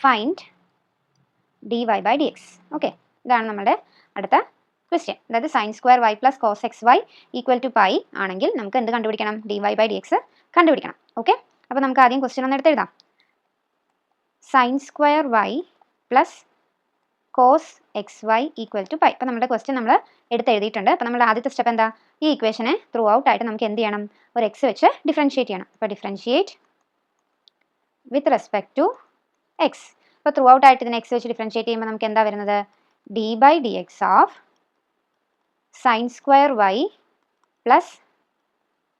find dy/dx. Okay, ഇതാണ് നമ്മുടെ അടുത്ത ക്വസ്റ്റ്യൻ. അതായത് sin² y plus cos xy equal to π ആണെങ്കിൽ നമുക്ക് എന്ത് കണ്ടുപിടിക്കണം, dy/dx കണ്ടുപിടിക്കണം. ഓക്കെ, അപ്പോൾ നമുക്ക് ആദ്യം ക്വസ്റ്റ്യൻ ഒന്ന് എടുത്തെഴുതാം. sin² y plus cos xy equal to π. അപ്പോൾ നമ്മുടെ ക്വസ്റ്റ്യൻ നമ്മൾ എടുത്തെഴുതിയിട്ടുണ്ട്. അപ്പോൾ നമ്മുടെ ആദ്യത്തെ സ്റ്റെപ്പ് എന്താ, ഈ ഇക്വേഷനെ ത്രൂ ഔട്ട് ആയിട്ട് നമുക്ക് എന്ത് ചെയ്യണം, ഒരു x വെച്ച് ഡിഫറൻഷിയേറ്റ് ചെയ്യണം. അപ്പോൾ differentiate with respect to x. അപ്പോൾ ത്രൂ ഔട്ട് ആയിട്ട് ഇതിനെ x വെച്ച് ഡിഫറൻഷിയേറ്റ് ചെയ്യുമ്പോൾ നമുക്ക് എന്താ വരുന്നത്, d/dx of sin² y plus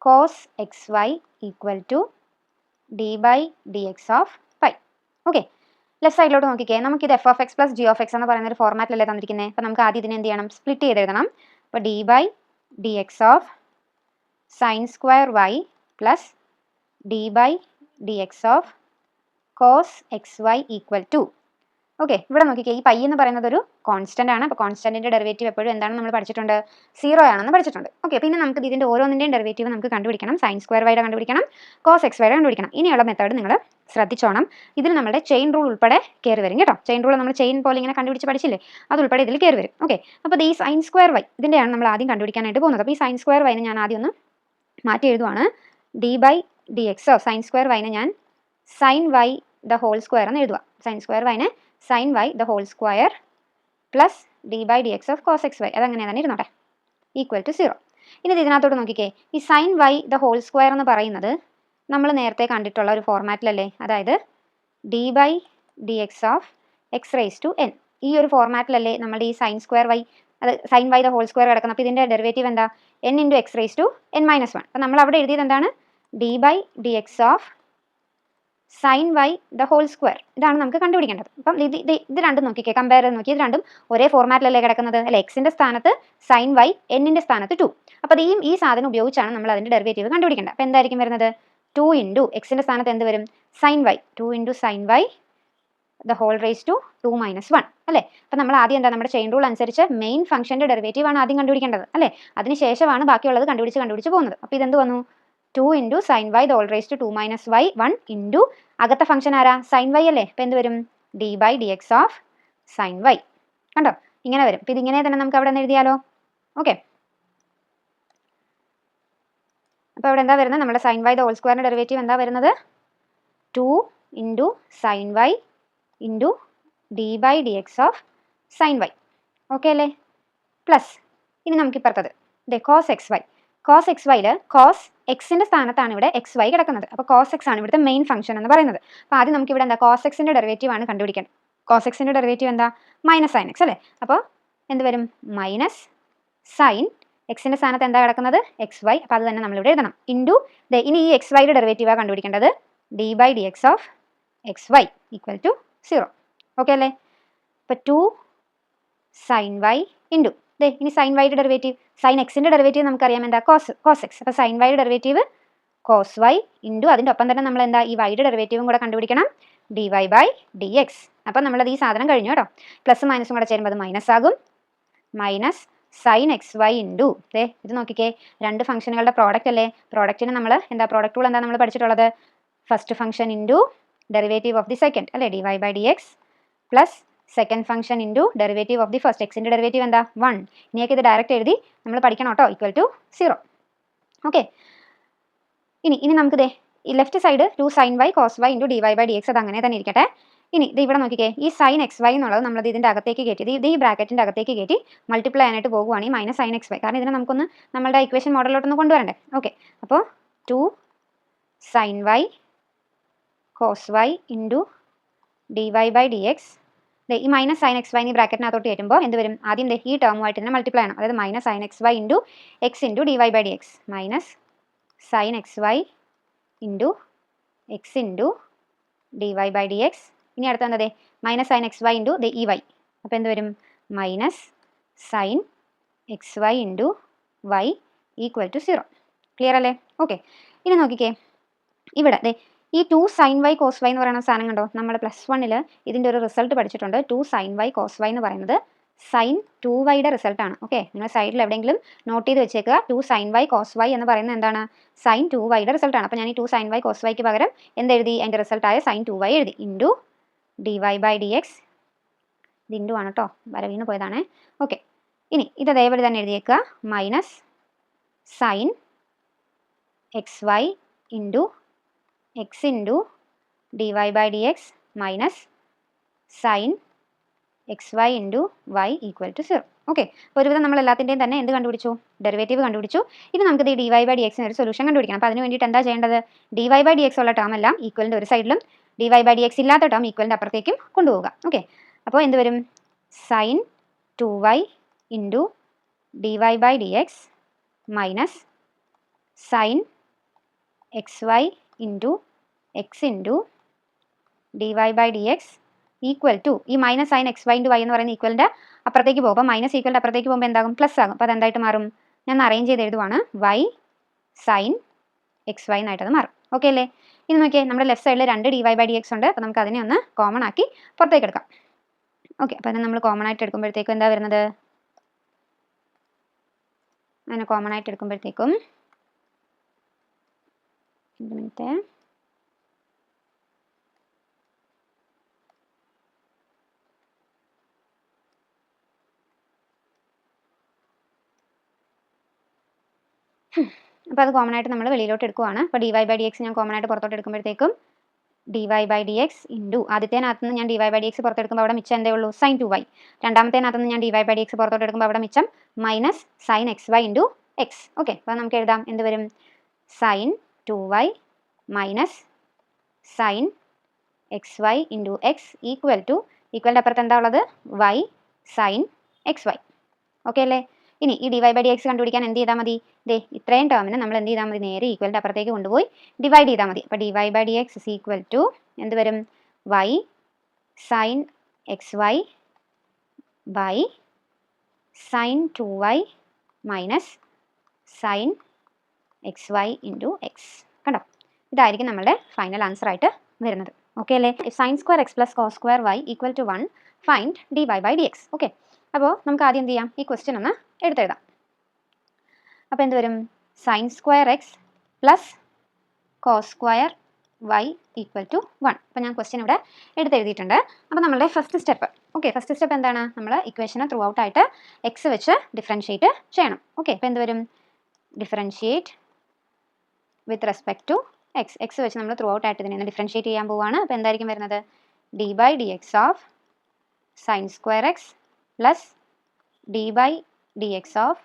cos xy equal to d/dx of π. Okay, left സൈഡിലോട്ട് നോക്കിക്കേ, നമുക്കിത് f(x) + g(x) എന്ന് പറയുന്ന ഒരു ഫോർമാറ്റിലല്ലേ തന്നിരിക്കുന്നത്. അപ്പോൾ നമുക്ക് ആദ്യം ഇതിനെ എന്ത് ചെയ്യണം, സ്പ്ലിറ്റ് ചെയ്ത് എഴുതണം. അപ്പോൾ d/dx of sin² y plus d/dx of cos xy equal to. Okay, ഇവിടെ നോക്കിക്കേ, ഈ പൈ എന്ന് പറയുന്നത് ഒരു കോൺസ്റ്റന്റ് ആണ്. അപ്പോൾ കോൺസ്റ്റന്റിന്റെ ഡെറിവേറ്റീവ് എപ്പോഴും എന്താണെന്ന് നമ്മൾ പഠിച്ചിട്ടുണ്ട്, 0 ആണെന്ന് പഠിച്ചിട്ടുണ്ട്. ഓക്കെ, പിന്നെ നമുക്ക് ഇതിന്റെ ഓരോന്നിന്റെയും ഡെറിവേറ്റീവ് നമുക്ക് കണ്ടുപിടിക്കണം. sin² y കണ്ടുപിടിക്കണം, cos xy കണ്ടുപിടിക്കണം. ഇനിയുള്ള മെത്തേഡ് നിങ്ങൾ ശ്രദ്ധിച്ചോണം. ഇതിൽ നമ്മുടെ ചെയിൻ റൂൾ ഉൾപ്പെടെ കയറി വരും കേട്ടോ. ചെയിൻ റൂൾ നമ്മൾ ചെയിൻ പോലെ ഇങ്ങനെ കണ്ടുപിടിച്ച് പഠിച്ചില്ലേ, അത് ഉൾപ്പെടെ ഇതിൽ കയറി വരും. ഓക്കെ, അപ്പോൾ ഈ sin² y ഇതിൻ്റെയാണ് നമ്മൾ ആദ്യം കണ്ടുപിടിക്കാനായിട്ട് പോകുന്നത്. അപ്പോൾ ഈ sin² y ഞാൻ ആദ്യം ഒന്ന് മാറ്റി എഴുതുവാണ്. d/dx sin² y ഞാൻ sin y the whole square എന്ന് എഴുതുക. sin² y sin y the whole square plus d/dx of cos xy, അതങ്ങനെ തന്നെ ഇരുന്നോട്ടെ, ഈക്വൽ ടു 0. ഇനി ഇതിനകത്തോട്ട് നോക്കിക്കേ, ഈ sin y the whole square എന്ന് പറയുന്നത് നമ്മൾ നേരത്തെ കണ്ടിട്ടുള്ള ഒരു ഫോർമാറ്റിലല്ലേ, അതായത് d/dx ഓഫ് x⁻n. ഈ ഒരു ഫോർമാറ്റിലല്ലേ നമ്മുടെ ഈ sin² y, അത് sin y the whole square കിടക്കുന്നത്. അപ്പോൾ ഇതിൻ്റെ ഡെറിവേറ്റീവ് എന്താ, n × x⁻n - 1. അപ്പോൾ നമ്മൾ അവിടെ എഴുതിയത് എന്താണ്, d/dx of sin y the whole square. ഇതാണ് നമുക്ക് കണ്ടുപിടിക്കേണ്ടത്. അപ്പം ഇത് രണ്ടും നോക്കിക്കേ, കമ്പയർ ചെയ്ത് നോക്കി, ഇത് രണ്ടും ഒരേ ഫോർമാറ്റിലല്ലേ കിടക്കുന്നത് അല്ലെ. എക്സിൻ്റെ സ്ഥാനത്ത് sin y, എന്നിൻ്റെ സ്ഥാനത്ത് 2. അപ്പോൾ ഈ സാധനം ഉപയോഗിച്ചാണ് നമ്മൾ അതിൻ്റെ ഡെറിവേറ്റീവ് കണ്ടുപിടിക്കേണ്ടത്. അപ്പോൾ എന്തായിരിക്കും വരുന്നത്, 2 × എക്സിൻ്റെ സ്ഥാനത്ത് എന്ത് വരും, sin y, 2 × sin y the whole raised to 2 - 1 അല്ലേ. അപ്പോൾ നമ്മൾ ആദ്യം എന്താ, നമ്മുടെ ചെയിൻ റൂൾ അനുസരിച്ച് മെയിൻ ഫംഗ്ഷൻ്റെ ഡെറിവേറ്റീവ് ആണ് ആദ്യം കണ്ടുപിടിക്കേണ്ടത് അല്ലേ. അതിനുശേഷമാണ് ബാക്കിയുള്ളത് കണ്ടുപിടിച്ച് പോകുന്നത്. അപ്പോൾ ഇതെന്ത് വന്നു, 2 × sin y the whole raised to 2 - y 1 × അകത്തെ ഫംഗ്ഷൻ ആരാ, sin y അല്ലേ. അപ്പോൾ എന്ത് വരും, d/dx ഓഫ് sin y. കണ്ടോ, ഇങ്ങനെ വരും. അപ്പോൾ ഇതിങ്ങനെ തന്നെ നമുക്ക് അവിടെ നിന്ന് എഴുതിയാലോ. ഓക്കെ, അപ്പോൾ ഇവിടെ എന്താ വരുന്നത്, നമ്മുടെ sin y the whole square derivative എന്താ വരുന്നത്, 2 × sin y × d/dx of sin y. Okay അല്ലേ, പ്ലസ് ഇനി നമുക്ക് ഇപ്പുറത്തത് cos xy. cos xyയിൽ cos എക്സിൻ്റെ സ്ഥാനത്താണ് ഇവിടെ xy കിടക്കുന്നത്. അപ്പോൾ cos x ആണ് ഇവിടുത്തെ മെയിൻ ഫംഗ്ഷൻ എന്ന് പറയുന്നത്. അപ്പോൾ ആദ്യം നമുക്ക് ഇവിടെ എന്താ, cos xൻ്റെ ഡെറിവേറ്റീവ് ആണ് കണ്ടുപിടിക്കേണ്ടത്. cos xൻ്റെ ഡെറിവേറ്റീവ് എന്താ, -sin x അല്ലേ. അപ്പോൾ എന്ത് വരും, -sin എക്സിൻ്റെ സ്ഥാനത്ത് എന്താ കിടക്കുന്നത് എക്സ് വൈ. അപ്പോൾ അത് തന്നെ നമ്മളിവിടെ എഴുതണം. ഇൻറ്റു ഇനി ഈ എക്സ് വൈയുടെ ഡെറിവേറ്റീവാണ് കണ്ടുപിടിക്കേണ്ടത്. D by d x of x y equal to 0. Okay അല്ലേ? അപ്പോൾ 2 സൈൻ വൈ ഇൻറ്റു ഇനി സൈൻ വൈയുടെ ഡെറിവേറ്റീവ്, സൈൻ എക്സിൻ്റെ ഡെറിവേറ്റീവ് നമുക്കറിയാം എന്താ കോസ് എക്സ്. അപ്പോൾ സൈൻ വൈയുടെ ഡെറിവേറ്റീവ് കോസ് വൈ ഇൻറ്റു അതിൻ്റെ ഒപ്പം തന്നെ നമ്മൾ എന്താ ഈ വൈയുടെ ഡെറിവേറ്റീവും കൂടെ കണ്ടുപിടിക്കണം, d y by d x. അപ്പോൾ നമ്മളത് ഈ സാധനം കഴിഞ്ഞു കേട്ടോ. പ്ലസ് മൈനസും കൂടെ ചേരുമ്പോൾ അത് മൈനസ് ആകും. Minus sine x y into ഇത് നോക്കിക്കേ, രണ്ട് ഫംഗ്ഷനുകളുടെ പ്രോഡക്റ്റ് അല്ലേ. പ്രോഡക്റ്റിന് നമ്മൾ എന്താ പ്രോഡക്റ്റ് റൂൾ എന്താ നമ്മൾ പഠിച്ചിട്ടുള്ളത്, first function into derivative of the second അല്ലേ, d y by d x plus second function into derivative of the first. എക്സിൻ്റെ ഡെറിവേറ്റീവ് എന്താ 1. ഇനിയൊക്കെ ഇത് ഡയറക്റ്റ് എഴുതി നമ്മൾ പഠിക്കണം കേട്ടോ, ഈക്വൽ ടു 0. ഓക്കെ, ഇനി നമുക്ക് ഈ left side 2 sine y cos y into d y by d x അത് അങ്ങനെ തന്നെ ഇരിക്കട്ടെ. ഇനി ഇത് ഇവിടെ നോക്കിക്കേ, ഈ സൈൻ എക്സ് വൈ എന്നുള്ളത് നമ്മളത് ഇതിൻ്റെ അകത്തേക്ക് കയറ്റി, ഇത് ഈ ബ്രാക്കറ്റിൻ്റെ അകത്തേക്ക് കയറ്റി മൾട്ടിപ്ലൈ ആയിട്ട് പോകുവാണെങ്കിൽ മൈനസ് സൈൻ എക്സ് വൈ. കാരണം ഇതിനെ നമുക്കൊന്ന് നമ്മളുടെ ഇക്വേഷൻ മോഡലിലോട്ടൊന്ന് കൊണ്ടുവരണ്ടേ. ഓക്കെ, അപ്പോൾ 2 sine y cos y into d y by d x. ഈ മൈനസ് സൈൻ എക്സ് വൈ ഈ ബ്രാക്കറ്റിനകത്തോട്ട് കയറ്റുമ്പോൾ എന്ത് വരും, ആദ്യം ഈ ടേമുമായിട്ട് തന്നെ മൾട്ടിപ്ലൈ ആണ്. അതായത് minus sine x y into x into d y by d x minus sine x y into x into d y by d x. ഇനി അടുത്ത എന്താ minus sine x y into e y. അപ്പോൾ എന്ത് വരും, minus sine x y into y equal to 0. Clear അല്ലേ? Okay, ഇനി നോക്കിക്കേ, ഇവിടെ ഈ 2 സൈൻ വൈ കോസ് വൈ എന്ന് പറയുന്ന സാധനം കണ്ടോ, നമ്മൾ +1 ഇതിൻ്റെ ഒരു റിസൾട്ട് പഠിച്ചിട്ടുണ്ട്. 2 സൈൻ വൈ കോസ് വൈ എന്ന് പറയുന്നത് സൈൻ 2y റിസൾട്ടാണ്. ഓക്കെ, നിങ്ങൾ സൈഡിൽ എവിടെയെങ്കിലും നോട്ട് ചെയ്ത് വെച്ചേക്കുക. 2 സൈൻ വൈ കോസ് വൈ എന്ന് പറയുന്നത് എന്താണ്, സൈൻ 2y റിസൾട്ടാണ്. അപ്പോൾ ഞാൻ ഈ 2 സൈൻ വൈ കോസ് വൈക്ക് പകരം എന്തെഴുതി, അതിൻ്റെ റിസൾട്ടായ സൈൻ 2y എഴുതി. Into d y by d x. ഇത് ഇൻറ്റു ആണ് കേട്ടോ, വരവീന്ന് പോയതാണേ. ഓക്കെ, ഇനി ഇത് അതേപോലെ തന്നെ എഴുതിയേക്കുക, minus sine x y into x into d y by d x minus sine x y into y equal to 0. Okay, അപ്പോൾ ഒരുവിധം നമ്മൾ എല്ലാത്തിൻ്റെയും തന്നെ എന്ത് കണ്ടുപിടിച്ചു, ഡെറിവേറ്റീവ് കണ്ടുപിടിച്ചു. ഇനി നമുക്ക് ഈ ഡി വൈ ബൈ ഡി എക്സിന് ഒരു സൊല്യൂഷൻ കണ്ടുപിടിക്കണം. അപ്പോൾ അതിന് വേണ്ടിയിട്ട് എന്താ ചെയ്യേണ്ടത്, d y by d x ഉള്ള ടേം എല്ലാം ഈക്വലിൻ്റെ ഒരു സൈഡിലും d y by d x ഇല്ലാത്ത ടേം ഈക്വലിൻ്റെ അപ്പുറത്തേക്കും കൊണ്ടുപോകുക. ഓക്കെ, അപ്പോൾ എന്ത് വരും, sine 2y into d y by d x minus sine x y into x into d y by d x equal to ഈ minus sine x y into y എന്ന് പറയുന്ന ഈക്വലിൻ്റെ അപ്പുറത്തേക്ക് പോകും. അപ്പോൾ മൈനസ് ഈക്വലിൻ്റെ അപ്പുറത്തേക്ക് പോകുമ്പോൾ എന്താകും, പ്ലസ് ആകും. അപ്പോൾ അതെന്തായിട്ട് മാറും, ഞാൻ അറേഞ്ച് ചെയ്ത് എഴുതുവാണ്, വൈ സൈൻ എക്സ് വൈ എന്നായിട്ടത് മാറും. ഓക്കെ അല്ലേ? ഇനി നോക്കിയേ, നമ്മുടെ ലെഫ്റ്റ് സൈഡിൽ 2 d y by d x ഉണ്ട്. അപ്പോൾ നമുക്ക് അതിനെ ഒന്ന് കോമൺ ആക്കി പുറത്തേക്ക് എടുക്കാം. ഓക്കെ, അപ്പോൾ അതിനെ നമ്മൾ കോമൺ ആയിട്ട് എടുക്കുമ്പോഴത്തേക്കും എന്താ വരുന്നത്, അതിനെ കോമൺ ആയിട്ട് എടുക്കുമ്പോഴത്തേക്കും ഒരു മിനിറ്റ്, അപ്പോൾ അത് കോമൺ ആയിട്ട് നമ്മൾ വെളിയിലോട്ട് എടുക്കുവാണ്. അപ്പോൾ d y by d x ഞാൻ കോമൺ ആയിട്ട് പുറത്തോട്ട് എടുക്കുമ്പോഴത്തേക്കും d y by d x into ആദ്യത്തേനകത്ത് നിന്ന് ഞാൻ d y by d x പുറത്തെടുക്കുമ്പോൾ അവിടെ മിച്ചം എന്തേ ഉള്ളൂ, സൈൻ 2y. രണ്ടാമത്തേനകത്ത് നിന്ന് ഞാൻ d y by d x പുറത്തോട്ട് എടുക്കുമ്പോൾ അവിടെ മിച്ചം minus sine x y into x. Okay, അപ്പോൾ നമുക്ക് എഴുതാം, എന്ത് വരും, sine 2y minus sine x y into x equal to ഈക്വലിൻ്റെ അപ്പുറത്ത് എന്താ ഉള്ളത്, y sine x y. Okay അല്ലേ? ഇനി ഈ d y by d x കണ്ടുപിടിക്കാൻ എന്ത് ചെയ്താൽ മതി, ഇത്രയും ടേമിന് നമ്മൾ എന്ത് ചെയ്താൽ മതി, നേരെ ഈക്വലിൻ്റെ അപ്പുറത്തേക്ക് കൊണ്ടുപോയി ഡിവൈഡ് ചെയ്താൽ മതി. അപ്പോൾ d y by d x is equal to എന്ത് വരും, y sine x y by sine 2y minus sine x y into x. കണ്ടോ, ഇതായിരിക്കും നമ്മുടെ ഫൈനൽ ആൻസർ ആയിട്ട് വരുന്നത്. ഓക്കെ അല്ലേ? Sine square x plus cos square y equal to 1 find d y by d x. Okay, അപ്പോൾ നമുക്ക് ആദ്യം എന്ത് ചെയ്യാം, ഈ ക്വസ്റ്റ്യൻ ഒന്ന് എടുത്തെഴുതാം. അപ്പോൾ എന്ത് വരും, sine square x plus cos square y equal to 1. അപ്പോൾ ഞാൻ ക്വസ്റ്റ്യൻ ഇവിടെ എടുത്തെഴുതിയിട്ടുണ്ട്. അപ്പോൾ നമ്മളുടെ first step, okay, first step എന്താണ്, നമ്മൾ ഇക്വേഷനെ ത്രൂ ഔട്ട് ആയിട്ട് എക്സ് വെച്ച് ഡിഫറൻഷിയേറ്റ് ചെയ്യണം. ഓക്കെ, അപ്പോൾ എന്ത് വരും, differentiate with respect to x. X വെച്ച് നമ്മൾ ത്രൂ ഔട്ട് ആയിട്ട് ഇതിനെ ഡിഫറൻഷിയേറ്റ് ചെയ്യാൻ പോവുകയാണ്. അപ്പോൾ എന്തായിരിക്കും വരുന്നത്, d by d x of sine square x plus d by d x of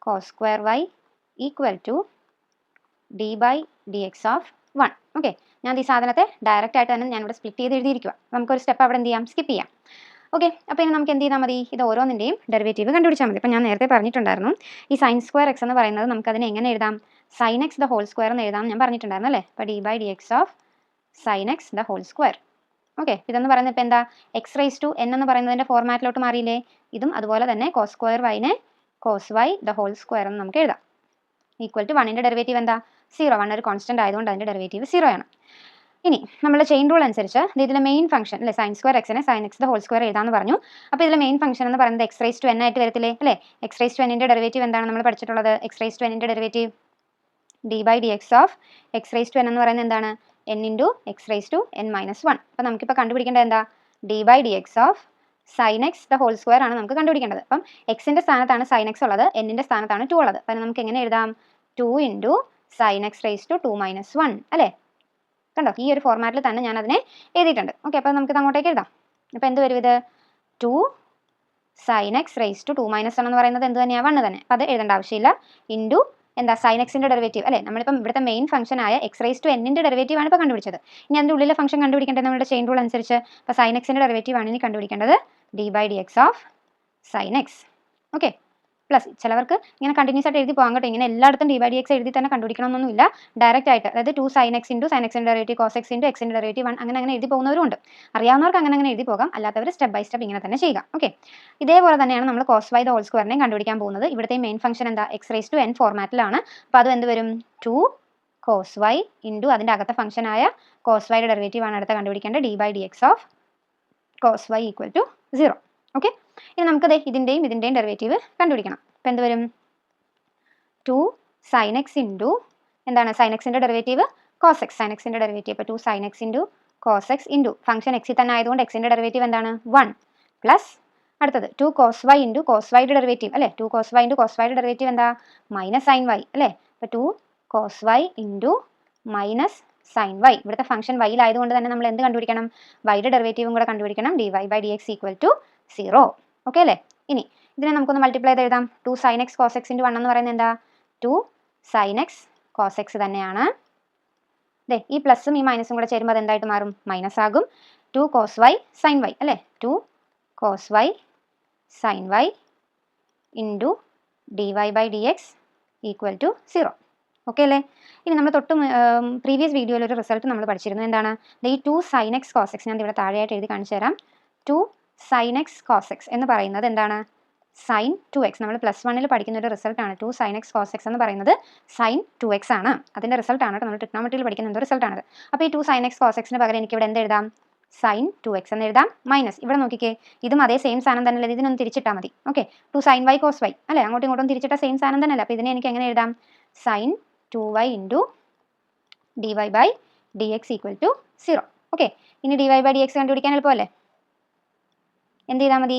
cos square y equal to d by d x of 1. Okay, ഞാൻ ഈ സാധനത്തെ ഡയറക്റ്റ് ആയിട്ട് തന്നെ ഞാനിവിടെ സ്പ്ലിറ്റ് ചെയ്ത് എഴുതിയിരിക്കുക. നമുക്കൊരു സ്റ്റെപ്പ് അവിടെ എന്ത് ചെയ്യാം, സ്കിപ്പ് ചെയ്യാം. ഓക്കെ, അപ്പോൾ ഇനി നമുക്ക് എന്ത് ചെയ്താൽ മതി, ഇത് ഓരോന്നിൻ്റെയും ഡെറിവേറ്റീവ് കണ്ടുപിടിച്ചാൽ മതി. അപ്പോൾ ഞാൻ നേരത്തെ പറഞ്ഞിട്ടുണ്ടായിരുന്നു ഈ sin സ്ക്വയർ എക്സ് എന്ന് പറയുന്നത് നമുക്കതിനെ എങ്ങനെ എഴുതാം, sin x the whole square എന്ന് എഴുതാം ഞാൻ പറഞ്ഞിട്ടുണ്ടായിരുന്നു അല്ലേ. അപ്പോൾ d/dx of sin x the whole square. Okay, ഇതെന്ന് പറയുന്നത് ഇപ്പോൾ എന്താ, എക്സ് റൈസ് ടു n എന്ന് പറയുന്നതിൻ്റെ ഫോർമാറ്റിലോട്ട് മാറിയില്ലേ. ഇതും അതുപോലെ തന്നെ കോസ് സ്ക്വയർ വൈനെ cos y the whole square എന്ന് നമുക്ക് എഴുതാം. ഈക്വൽ ടു 1ൻ്റെ ഡെറിവേറ്റീവ് എന്താ, 0. 1 ഒരു കോൺസ്റ്റന്റ് ആയതുകൊണ്ട് അതിൻ്റെ ഡെറിവേറ്റീവ് 0 ആണ്. ഇനി നമ്മുടെ ചെയിൻ റൂൾ അനുസരിച്ച് ഇതിലെ മെയിൻ ഫംഗ്ഷൻ അല്ലേ, sin സ്ക്വയർ എക്സിനെ sin x the whole square എഴുതാമെന്ന് പറഞ്ഞു. അപ്പോൾ ഇതിലെ മെയിൻ ഫംഗ്ഷൻ എന്ന് പറയുന്നത് എക്സ് റൈസ് ടു n ആയിട്ട് വരത്തില്ലേ അല്ലേ. എക്സ് റൈസ് ടു n ൻ്റെ ഡെറിവേറ്റീവ് എന്താണ് നമ്മൾ പഠിച്ചിട്ടുള്ളത്, എക്സ് റൈസ് ടു n ൻ്റെ derivative d/dx of x raise to n എന്ന് പറയുന്നത് എന്താണ്, n into x raise to n minus 1. അപ്പോൾ നമുക്കിപ്പോൾ കണ്ടുപിടിക്കേണ്ടത് എന്താ, d/dx of sin x the whole square ആണ് നമുക്ക് കണ്ടുപിടിക്കേണ്ടത്. അപ്പം എക്സിൻ്റെ സ്ഥാനത്താണ് sin x ഉള്ളത്, n-ൻ്റെ സ്ഥാനത്താണ് 2 ഉള്ളത്. അപ്പോൾ നമുക്ക് എങ്ങനെ എഴുതാം, 2 into sin x raise to 2 minus 1 അല്ലേ. കണ്ടോ, ഈ ഒരു ഫോർമാറ്റിൽ തന്നെ ഞാൻ അതിനെ എഴുതിയിട്ടുണ്ട്. ഓക്കെ, അപ്പോൾ നമുക്കിത് അങ്ങോട്ടേക്ക് എഴുതാം. അപ്പോൾ എന്ത് വരും, ഇത് 2 sin x raise to 2 minus 1 എന്ന് പറയുന്നത് എന്ത് തന്നെയാണ്, 1 തന്നെ. അപ്പോൾ അത് എഴുതേണ്ട ആവശ്യമില്ല. ഇൻറ്റു എന്താ, sin x-ൻ്റെ ഡെറിവേറ്റീവ് അല്ലേ, നമ്മളിപ്പം ഇവിടുത്തെ മെയിൻ ഫംഗ്ഷൻ ആയ എക്സ് റൈസ് ടു n-ൻ്റെ ഡെറിവേറ്റീവ് ആണ് ഇപ്പോൾ കണ്ടുപിടിച്ചത്. ഇനി അതിൻ്റെ ഉള്ളിലെ ഫംഗ്ഷൻ കണ്ടുപിടിക്കേണ്ടത് നമ്മുടെ ചെയിൻ റൂൾ അനുസരിച്ച്. അപ്പോൾ sin x-ൻ്റെ ഡെറിവേറ്റീവ് ആണ് ഇനി കണ്ടുപിടിക്കേണ്ടത് d/dx of sin x. Okay, plus ചിലവർക്ക് ഇങ്ങനെ കണ്ടിന്യൂസ് ആയിട്ട് എഴുതി പോകാൻ കേട്ടോ, ഇങ്ങനെ എല്ലായിടത്തും d/dx എഴുതി തന്നെ കണ്ടുപിടിക്കണമെന്നൊന്നുമില്ല. ഡയറക്റ്റ് ആയിട്ട്, അതായത് 2 sin x ഇൻറ്റു sin x-ൻ്റെ ഡെറിവേറ്റീവ് cos x ഇൻറ്റു x-ൻ്റെ ഡെറിവേറ്റീവ് 1 അങ്ങനെ എഴുതി പോകുന്നവരുണ്ട്. അറിയാവുന്നവർക്ക് അങ്ങനെ എഴുതി പോകാം, അല്ലാത്തവർ സ്റ്റെപ്പ് ബൈ സ്റ്റെപ്പ് ഇങ്ങനെ തന്നെ ചെയ്യുക. ഓക്കെ, ഇതേപോലെ തന്നെയാണ് നമ്മൾ cos y ദ ഹോൾ സ്ക്വയറിനെയും കണ്ടുപിടിക്കാൻ പോകുന്നത്. ഇവിടുത്തെ മെയിൻ ഫംഗ്ഷൻ എന്താ, എക്സ് റൈസ് ടു n ഫോർമാറ്റിലാണ്. അപ്പോൾ അത് എന്ത് വരും, 2 cos y ഇൻറ്റു അതിൻ്റെ അകത്തെ ഫംഗ്ഷനായ cos y യുടെ ഡെറിവേറ്റീവ് ആണ് അടുത്ത കണ്ടുപിടിക്കേണ്ടത് d/dx of cos y equal to 0. Okay, ഇനി നമുക്ക് ഇതിൻ്റെയും ഡെറിവേറ്റീവ് കണ്ടുപിടിക്കണം. അപ്പോൾ എന്ത് വരും, 2 sin x ഇൻറ്റു എന്താണ്, sin x-ൻ്റെ ഡെറിവേറ്റീവ് cos x, sin x-ൻ്റെ ഡെറിവേറ്റീവ്. അപ്പോൾ 2 sin x into cos x into function x തന്നെ ആയതുകൊണ്ട് x-ൻ്റെ ഡെറിവേറ്റീവ് എന്താണ്, 1 പ്ലസ് അടുത്തത് 2 cos y into cos y യുടെ ഡെറിവേറ്റീവ് അല്ലേ. 2 cos y into cos y യുടെ ഡെറിവേറ്റീവ് എന്താ, മൈനസ് sin y അല്ലേ. അപ്പോൾ 2 cos y into minus sin y. ഇവിടുത്തെ ഫംഗ്ഷൻ y-ലായതുകൊണ്ട് തന്നെ നമ്മൾ എന്ത് കണ്ടുപിടിക്കണം, y-യുടെ ഡെറിവേറ്റീവും കൂടെ കണ്ടുപിടിക്കണം, dy/dx ഈക്വൽ ടു 0. ഓക്കെ അല്ലേ. ഇനി ഇതിനെ നമുക്കൊന്ന് മൾട്ടിപ്ലൈ ചെയ്ത് എഴുതാം. 2 sin x cos x into 1 എന്ന് പറയുന്നത് എന്താ, 2 sin x cos x തന്നെയാണ്. ഈ പ്ലസും ഈ മൈനസും കൂടെ ചേരുമ്പോൾ അത് എന്തായിട്ട് മാറും, മൈനസ് ആകും. 2 cos y sin y അല്ലേ, 2 cos y sin y into dy/dx equal to 0. Okay അല്ലേ. ഇനി നമ്മൾ പ്രീവിയസ് വീഡിയോയിൽ ഒരു റിസൾട്ട് നമ്മൾ പഠിച്ചിരുന്നു. എന്താണ്, ഈ 2 sin x cos x ഞാൻ ഇവിടെ താഴെയായിട്ട് എഴുതി കാണിച്ചു തരാം. 2 sin x cos x എന്ന് പറയുന്നത് എന്താണ്, sin 2x. നമ്മൾ പ്ലസ് 1-ൽ പഠിക്കുന്ന ഒരു റിസൾട്ടാണ് 2 sin x cos x എന്ന് പറയുന്നത് sin 2x ആണ്. അതിൻ്റെ റിസൾട്ടാണ് കേട്ടോ, നമ്മൾ ട്രിഗ്നോമെട്രിയിൽ പഠിക്കുന്ന എന്തോ റിസൾട്ടാണത്. അപ്പോൾ ഈ 2 sin x cos x-ന് പകരം എനിക്ക് ഇവിടെ എന്ത് എഴുതാം, sin 2x എന്ന് എഴുതാം. മൈനസ് ഇവിടെ നോക്കിക്കേ, ഇതും അതേ സെയിം സാധനം തന്നെയല്ലേ, ഇതിനൊന്ന് തിരിച്ചിട്ടാൽ മതി. Okay, 2 sin y cos y അല്ലേ, അങ്ങോട്ടും ഇങ്ങോട്ടും തിരിച്ചിട്ട സെയിം സാധനം തന്നെയല്ലേ. അപ്പോൾ ഇതിനെ എനിക്ക് എങ്ങനെ എഴുതാം, sin 2y into dy/dx equal to 0. Okay, ഇനി dy/dx കണ്ടുപിടിക്കാൻ എളുപ്പമല്ലേ. എന്ത് ചെയ്താൽ മതി,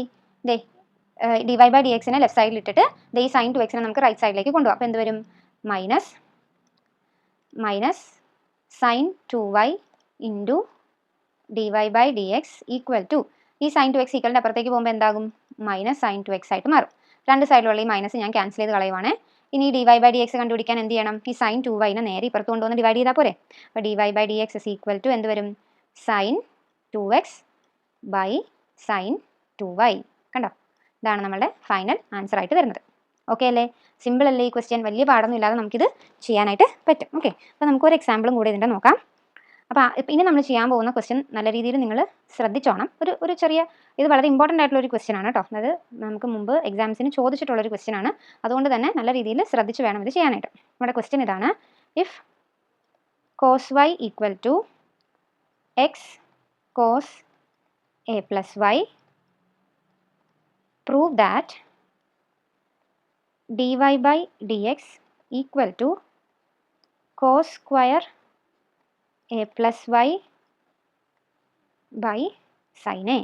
dy/dx-നെ ലെഫ്റ്റ് സൈഡിൽ ഇട്ടിട്ട് ഈ sin 2x-നെ നമുക്ക് റൈറ്റ് സൈഡിലേക്ക് കൊണ്ടുപോകാം. അപ്പോൾ എന്ത് വരും, minus sin 2y into dy/dx equal to ഈ sin 2x ഈക്വലിൻ്റെ അപ്പുറത്തേക്ക് പോകുമ്പോൾ എന്താകും, മൈനസ് sin 2x ആയിട്ട് മാറും. രണ്ട് സൈഡിലുള്ള ഈ മൈനസ് ഞാൻ ക്യാൻസൽ ചെയ്ത് കളയുവാണ്. ഇനി dy/dx കണ്ടുപിടിക്കാൻ എന്ത് ചെയ്യണം, ഈ sin 2y-നെ നേരെ ഇപ്പുറത്ത് കൊണ്ടുവന്ന് ഡിവൈഡ് ചെയ്താൽ പോരെ. അപ്പോൾ dy/dx ഇസ് ഈക്വൽ ടു എന്ത് വരും, sin 2x by sin 2y. കണ്ടോ, ഇതാണ് നമ്മുടെ ഫൈനൽ ആൻസർ ആയിട്ട് വരുന്നത്. ഓക്കെ അല്ലേ, സിമ്പിൾ അല്ലേ ഈ ക്വസ്റ്റ്യൻ, വലിയ പാടൊന്നും ഇല്ലാതെ നമുക്കിത് ചെയ്യാനായിട്ട് പറ്റും. ഓക്കെ, അപ്പോൾ നമുക്കൊരു എക്സാമ്പിളും കൂടി ഇതിൻ്റെ നോക്കാം. അപ്പോൾ ഇനി നമ്മൾ ചെയ്യാൻ പോകുന്ന ക്വസ്റ്റ്യൻ നല്ല രീതിയിൽ നിങ്ങൾ ശ്രദ്ധിച്ചോണം. ഒരു ചെറിയ, ഇത് വളരെ ഇമ്പോർട്ടൻ്റ് ആയിട്ടുള്ള ഒരു ക്വസ്റ്റ്യൻ ആണ് കേട്ടോ. അതായത് നമുക്ക് മുമ്പ് എക്സാംസിന് ചോദിച്ചിട്ടുള്ളൊരു ക്വസ്റ്റ്യൻ ആണ്. അതുകൊണ്ട് തന്നെ നല്ല രീതിയിൽ ശ്രദ്ധിച്ച് വേണം ഇത് ചെയ്യാനായിട്ട്. നമ്മുടെ ക്വസ്റ്റ്യൻ ഇതാണ്, if cos y equal to x cos a plus y, prove that dy/dx equal to cos square a plus y by sin a.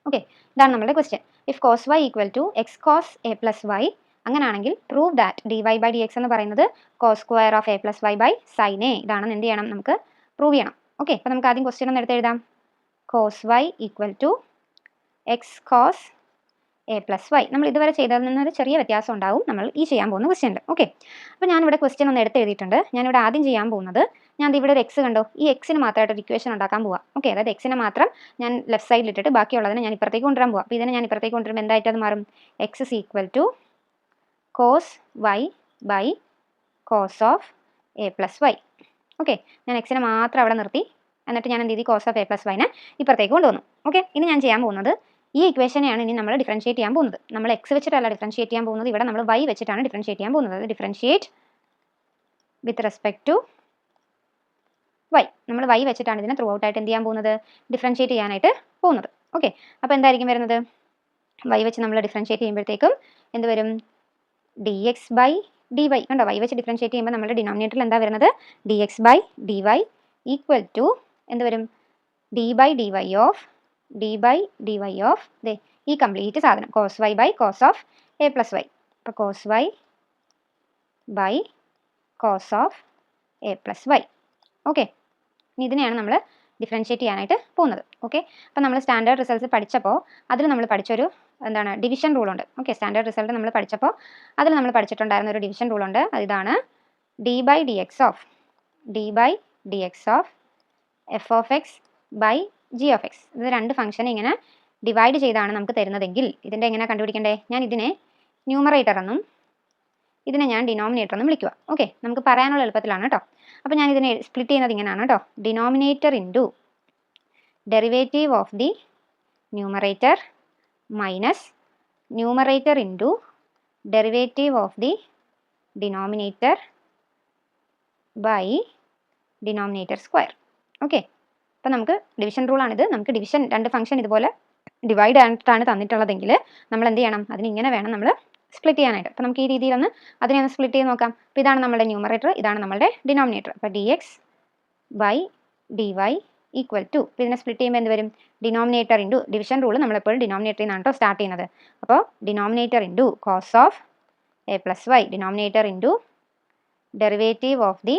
Okay, ഇതാണ് നമ്മുടെ question. If cos y equal to x cos a plus y, അങ്ങനെയാണെങ്കിൽ prove that dy/dx എന്ന് പറയുന്നത് cos square of a plus y by sin a ഇതാണെന്ന് എന്ത് ചെയ്യണം, നമുക്ക് prove ചെയ്യണം. ഓക്കെ, അപ്പോൾ നമുക്ക് ആദ്യം ക്വസ്റ്റ്യൻ ഒന്ന് എടുത്ത് എഴുതാം. cos y equal to x cos a plus y. നമ്മൾ ഇതുവരെ ചെയ്തതിൽ നിന്നൊരു ചെറിയ വ്യത്യാസം ഉണ്ടാവും നമ്മൾ ഈ ചെയ്യാൻ പോകുന്ന ക്വസ്റ്റ്യനിൽ. ഓക്കെ, അപ്പോൾ ഞാനിവിടെ ക്വസ്റ്റ്യൻ ഒന്ന് എടുത്ത് എഴുതിയിട്ടുണ്ട്. ഞാനിവിടെ ആദ്യം ചെയ്യാൻ പോകുന്നത്, ഞാൻ ഇവിടെ ഒരു എക്സ് കണ്ടോ, ഈ എക്സിന് മാത്രമായിട്ട് ഒരു ഇക്വേഷൻ ഉണ്ടാക്കാൻ പോവാം. ഓക്കെ, അതായത് എക്സിനെ മാത്രം ഞാൻ ലെഫ്റ്റ് സൈഡിൽ ഇട്ടിട്ട് ബാക്കിയുള്ളതിനെ ഞാൻ ഇപ്പുറത്തേക്ക് കൊണ്ടുവരാൻ പോവാം. അപ്പോൾ ഇതിനെ ഞാൻ ഇപ്പുറത്തേക്ക് കൊണ്ടുവരുമ്പോൾ എന്തായിട്ട് അത് മാറും? X is equal to cos y by cos of a plus y. Okay, ഞാൻ എക്സിനെ മാത്രം അവിടെ നിർത്തി, എന്നിട്ട് ഞാൻ എന്ത് ചെയ്തു? കോസ് ഓഫ് എ പ്ലസ് വൈനെ ഇപ്പുറത്തേക്ക് കൊണ്ടുവന്നു. ഓക്കെ, ഇനി ഞാൻ ചെയ്യാൻ പോകുന്നത് ഈ ഇക്വേഷനെയാണ് ഇനി നമ്മൾ ഡിഫറൻഷിയേറ്റ് ചെയ്യാൻ പോകുന്നത്. നമ്മൾ എക്സ് വെച്ചിട്ടല്ല ഡിഫറൻഷിയേറ്റ് ചെയ്യാൻ പോകുന്നത്, ഇവിടെ നമ്മൾ വൈ വെച്ചിട്ടാണ് ഡിഫറൻഷിയേറ്റ് ചെയ്യാൻ പോകുന്നത്. അത് differentiate with respect to y. നമ്മൾ വൈ വെച്ചിട്ടാണ് ഇതിനെ ത്രൂ ഔട്ട് ആയിട്ട് എന്ത് ചെയ്യാൻ പോകുന്നത്? ഡിഫറൻഷിയേറ്റ് ചെയ്യാനായിട്ട് പോകുന്നത്. ഓക്കെ, അപ്പോൾ എന്തായിരിക്കും വരുന്നത്? വൈ വെച്ച് നമ്മൾ ഡിഫറൻഷിയേറ്റ് ചെയ്യുമ്പോഴത്തേക്കും എന്ത് വരും? D x by d y. കണ്ടോ, വൈ വെച്ച് ഡിഫറൻഷിയേറ്റ് ചെയ്യുമ്പോൾ നമ്മുടെ ഡിനോമിനേറ്ററിൽ എന്താ വരുന്നത്? D x by d y equal to എന്ത് വരും? D by d y of ഈ കംപ്ലീറ്റ് സാധനം cos y by cos of a plus y. അപ്പോൾ cos y by cos of a plus y. Okay, ഇനി ഇതിനെയാണ് നമ്മൾ ഡിഫറൻഷിയേറ്റ് ചെയ്യാനായിട്ട് പോകുന്നത്. ഓക്കെ, അപ്പോൾ നമ്മൾ സ്റ്റാൻഡേർഡ് റിസൾട്ട്സ് പഠിച്ചപ്പോൾ അതിൽ നമ്മൾ പഠിച്ചൊരു എന്താണ് ഡിവിഷൻ റൂളുണ്ട്. ഓക്കെ, സ്റ്റാൻഡേർഡ് റിസൾട്ട് നമ്മൾ പഠിച്ചപ്പോൾ അതിൽ നമ്മൾ പഠിച്ചിട്ടുണ്ടായിരുന്ന ഒരു ഡിവിഷൻ റൂളുണ്ട്. ഇതാണ് d by d x of f of x by g of x. ഇത് രണ്ട് ഫംഗ്ഷനെ ഇങ്ങനെ ഡിവൈഡ് ചെയ്താണ് നമുക്ക് തരുന്നതെങ്കിൽ ഇതിൻ്റെ എങ്ങനെ കണ്ടുപിടിക്കണ്ടേ? ഞാൻ ഇതിനെ ന്യൂമറേറ്റർ എന്നും ഇതിനെ ഞാൻ ഡിനോമിനേറ്റർ എന്നും വിളിക്കുക. ഓക്കെ, നമുക്ക് പറയാനുള്ള എളുപ്പത്തിലാണ് കേട്ടോ. അപ്പോൾ ഞാൻ ഇതിനെ സ്പ്ലിറ്റ് ചെയ്യുന്നത് ഇങ്ങനെയാണ് കേട്ടോ. Denominator into derivative of the numerator minus numerator into derivative of the denominator by denominator square. Okay, അപ്പോൾ നമുക്ക് ഡിവിഷൻ റൂളാണിത്. നമുക്ക് ഡിവിഷൻ രണ്ട് ഫംഗ്ഷൻ ഇതുപോലെ ഡിവൈഡ് ആയിട്ടാണ് തന്നിട്ടുള്ളതെങ്കിൽ നമ്മൾ എന്ത് ചെയ്യണം? അതിന് ഇങ്ങനെ വേണം നമ്മൾ സ്പ്ലിറ്റ് ചെയ്യാനായിട്ട്. അപ്പോൾ നമുക്ക് ഈ രീതിയിലൊന്ന് അതിനെ ഒന്ന് സ്പ്ലിറ്റ് ചെയ്ത് നോക്കാം. അപ്പോൾ ഇതാണ് നമ്മുടെ ന്യൂമറേറ്റർ, ഇതാണ് നമ്മുടെ ഡിനോമിനേറ്റർ. അപ്പോൾ d x by d y equal to, ഇപ്പോൾ ഇതിനെ സ്പ്ലിറ്റ് ചെയ്യുമ്പോൾ എന്ത് വരും? ഡിനോമിനേറ്റർ ഇൻറ്റു ഡിവിഷൻ റൂൾ നമ്മളെപ്പോഴും ഡിനോമിനേറ്ററിൽ നിന്നാണ് കേട്ടോ സ്റ്റാർട്ട് ചെയ്യുന്നത്. അപ്പോൾ denominator into cos of a plus y, denominator into derivative of the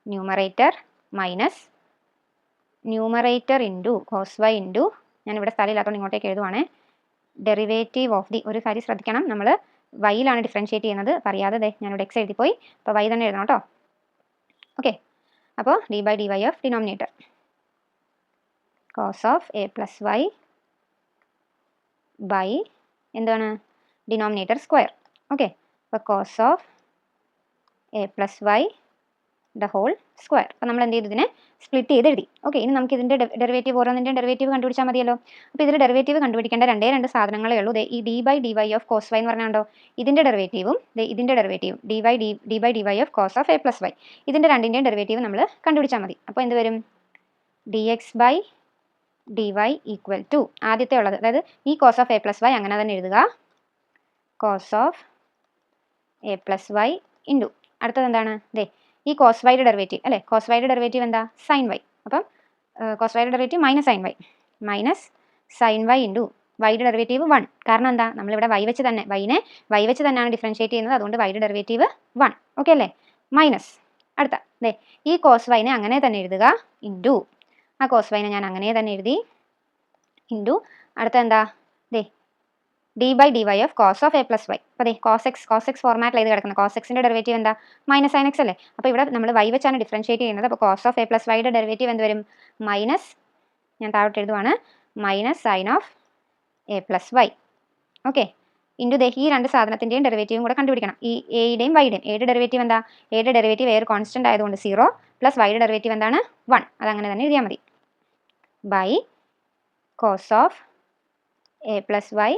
numerator minus numerator into cos y into, ഞാനിവിടെ സ്ഥലമില്ലാത്തതുകൊണ്ട് ഇങ്ങോട്ടേക്ക് എഴുതുവാണേ, ഡെറിവേറ്റീവ് ഓഫ് ദി. ഒരു കാര്യം ശ്രദ്ധിക്കണം, നമ്മൾ വൈയിലാണ് ഡിഫറൻഷിയേറ്റ് ചെയ്യുന്നത്. പറയാതെ ഞാനിവിടെ എക്സ് എഴുതിപ്പോയി, അപ്പോൾ വൈ തന്നെ എഴുതണം കേട്ടോ. ഓക്കെ, അപ്പോൾ d by d y of denominator cos of a plus y by എന്താണ്? Denominator square. ഓക്കെ, അപ്പോൾ cos of a plus y the whole square. അപ്പോൾ നമ്മൾ എന്ത് ചെയ്തു? ഇതിനെ സ്പ്ലിറ്റ് ചെയ്ത് എഴുതി. ഓക്കെ, ഇനി നമുക്ക് ഇതിൻ്റെ ഡെറിവേറ്റീവ്, ഓരോന്നിൻ്റെയും ഡെറിവേറ്റീവ് കണ്ടുപിടിച്ചാൽ മതിയല്ലോ. അപ്പോൾ ഇതിൽ ഡെറിവേറ്റീവ് കണ്ടുപിടിക്കേണ്ട രണ്ട് സാധനങ്ങളേ ഉള്ളൂ. ഈ d by d y of cos y എന്ന് പറഞ്ഞാൽ ഇതിൻ്റെ ഡെറിവേറ്റീവും ഇതിൻ്റെ ഡെറിവേറ്റീവും d by d y of cos of a plus y, ഇതിൻ്റെ രണ്ടിൻ്റെയും ഡെറിവേറ്റീവ് നമ്മൾ കണ്ടുപിടിച്ചാൽ മതി. അപ്പോൾ എന്ത് വരും? D x by d y equal to ആദ്യത്തെ ഉള്ളത്, അതായത് ഈ cos of a plus y അങ്ങനെ തന്നെ എഴുതുക, cos of a plus y into അടുത്തത് എന്താണ്? ഈ കോസ് വൈയുടെ ഡെറിവേറ്റീവ് അല്ലേ? കോസ് വൈയുടെ ഡെറിവേറ്റീവ് എന്താ? Sine y. അപ്പം കോസ് വൈയുടെ derivative minus sine y into വൈയുടെ ഡെറിവേറ്റീവ് 1. കാരണം എന്താ? നമ്മളിവിടെ വൈ വെച്ച് തന്നെയാണ് ഡിഫറൻഷിയേറ്റ് ചെയ്യുന്നത്, അതുകൊണ്ട് വൈയുടെ ഡെറിവേറ്റീവ് 1. ഓക്കെ അല്ലേ? മൈനസ് അടുത്ത ഈ കോസ് വൈനെ അങ്ങനെ തന്നെ എഴുതുക, ഇൻറ്റു ആ കോസ് വൈനെ ഞാൻ അങ്ങനെ തന്നെ എഴുതി, ഇൻറ്റു അടുത്ത എന്താ? D by d y of cos of a plus y. അപ്പോൾ കോസ് എക്സ് ഫോർമാറ്റിൽ ഇത് കിടക്കുന്നത്. കോസ് എക്സിൻ്റെ ഡെറിവേറ്റീവ് എന്താ? മൈനസ് സൈൻ എക്സ് അല്ലേ? അപ്പോൾ ഇവിടെ നമ്മൾ വൈ വെച്ചാണ് ഡിഫറൻഷിയേറ്റ് ചെയ്യുന്നത്. അപ്പോൾ കോസ് ഓഫ് എ പ്ലസ് വൈയുടെ ഡെറിവേറ്റീവ് എന്ത് വരും? മൈനസ്, ഞാൻ താഴോട്ട് എഴുതുവാണ്, minus sine of a plus y. Okay, into ഈ രണ്ട് സാധനത്തിൻ്റെയും ഡെറിവേറ്റീവും കൂടെ കണ്ടുപിടിക്കണം. ഈ എയുടെയും വൈയുടെയും. എയുടെ ഡെറിവേറ്റീവ് എന്താ? എയുടെ ഡെറിവേറ്റീവ് എയർ കോൺസ്റ്റന്റ് ആയതുകൊണ്ട് 0 പ്ലസ് വൈയുടെ ഡെറിവേറ്റീവ് എന്താണ്? 1. അതങ്ങനെ തന്നെ എഴുതിയാൽ മതി. By cos of a plus y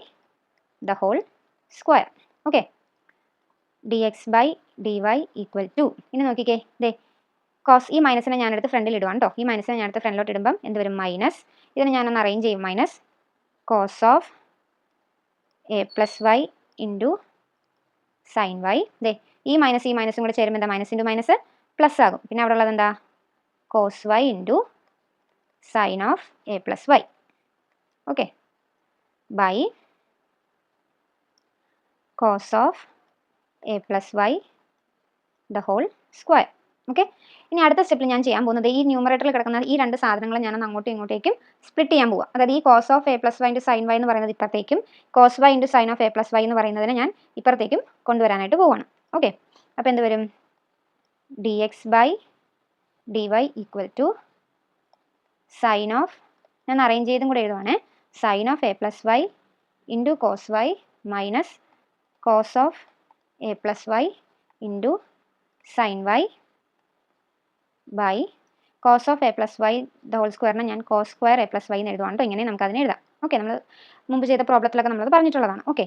the whole square. Okay, dx by dy equal to, ഇനി നോക്കിക്കേ, കോസ് ഈ മൈനസിനെ ഞാനെടുത്ത് ഫ്രണ്ടിൽ ഇടുവാണ് കേട്ടോ. ഈ മൈനസിനെ ഞാനെടുത്ത് ഫ്രണ്ടിലോട്ട് ഇടുമ്പം എന്ത് വരും? മൈനസ്, ഇതിനെ ഞാനൊന്ന് അറേഞ്ച് ചെയ്യും, minus cos of a plus y into sine y. ഈ മൈനസും കൂടെ ചേരുമ്പോൾ എന്താ? മൈനസ് ഇൻറ്റു മൈനസ് പ്ലസ് ആകും. പിന്നെ അവിടെ ഉള്ളത് എന്താ? Cos y into sine of a plus y. Okay, by cos of a plus y the whole square. Okay, ഇനി അടുത്ത സ്റ്റെപ്പിൽ ഞാൻ ചെയ്യാൻ പോകുന്നത് ഈ ന്യൂമറേറ്ററിൽ കിടക്കുന്ന ഈ രണ്ട് സാധനങ്ങൾ ഞാൻ അങ്ങോട്ടും ഇങ്ങോട്ടേക്കും സ്പ്ലിറ്റ് ചെയ്യാൻ പോവുക. അതായത് ഈ cos of a plus y into sine y എന്ന് പറയുന്നത് ഇപ്പുറത്തേക്കും cos y into sine of a plus y എന്ന് പറയുന്നതിനെ ഞാൻ ഇപ്പുറത്തേക്കും കൊണ്ടുവരാനായിട്ട് പോവുകയാണ്. ഓക്കെ, അപ്പോൾ എന്ത് വരും? D x by d y equal to sine of, ഞാൻ അറേഞ്ച് ചെയ്തും കൂടെ എഴുതുവാണേ, sine of a plus y into cos y minus cos of a plus y into sine y by cos of a plus y the whole സ്ക്വയറിനെ ഞാൻ cos square a plus y എന്ന് എഴുതുവാണ് കേട്ടോ. ഇങ്ങനെ നമുക്ക് അതിനെ എഴുതാം. ഓക്കെ, നമ്മൾ മുമ്പ് ചെയ്ത പ്രോബ്ലത്തിലൊക്കെ നമ്മളത് പറഞ്ഞിട്ടുള്ളതാണ്. ഓക്കെ,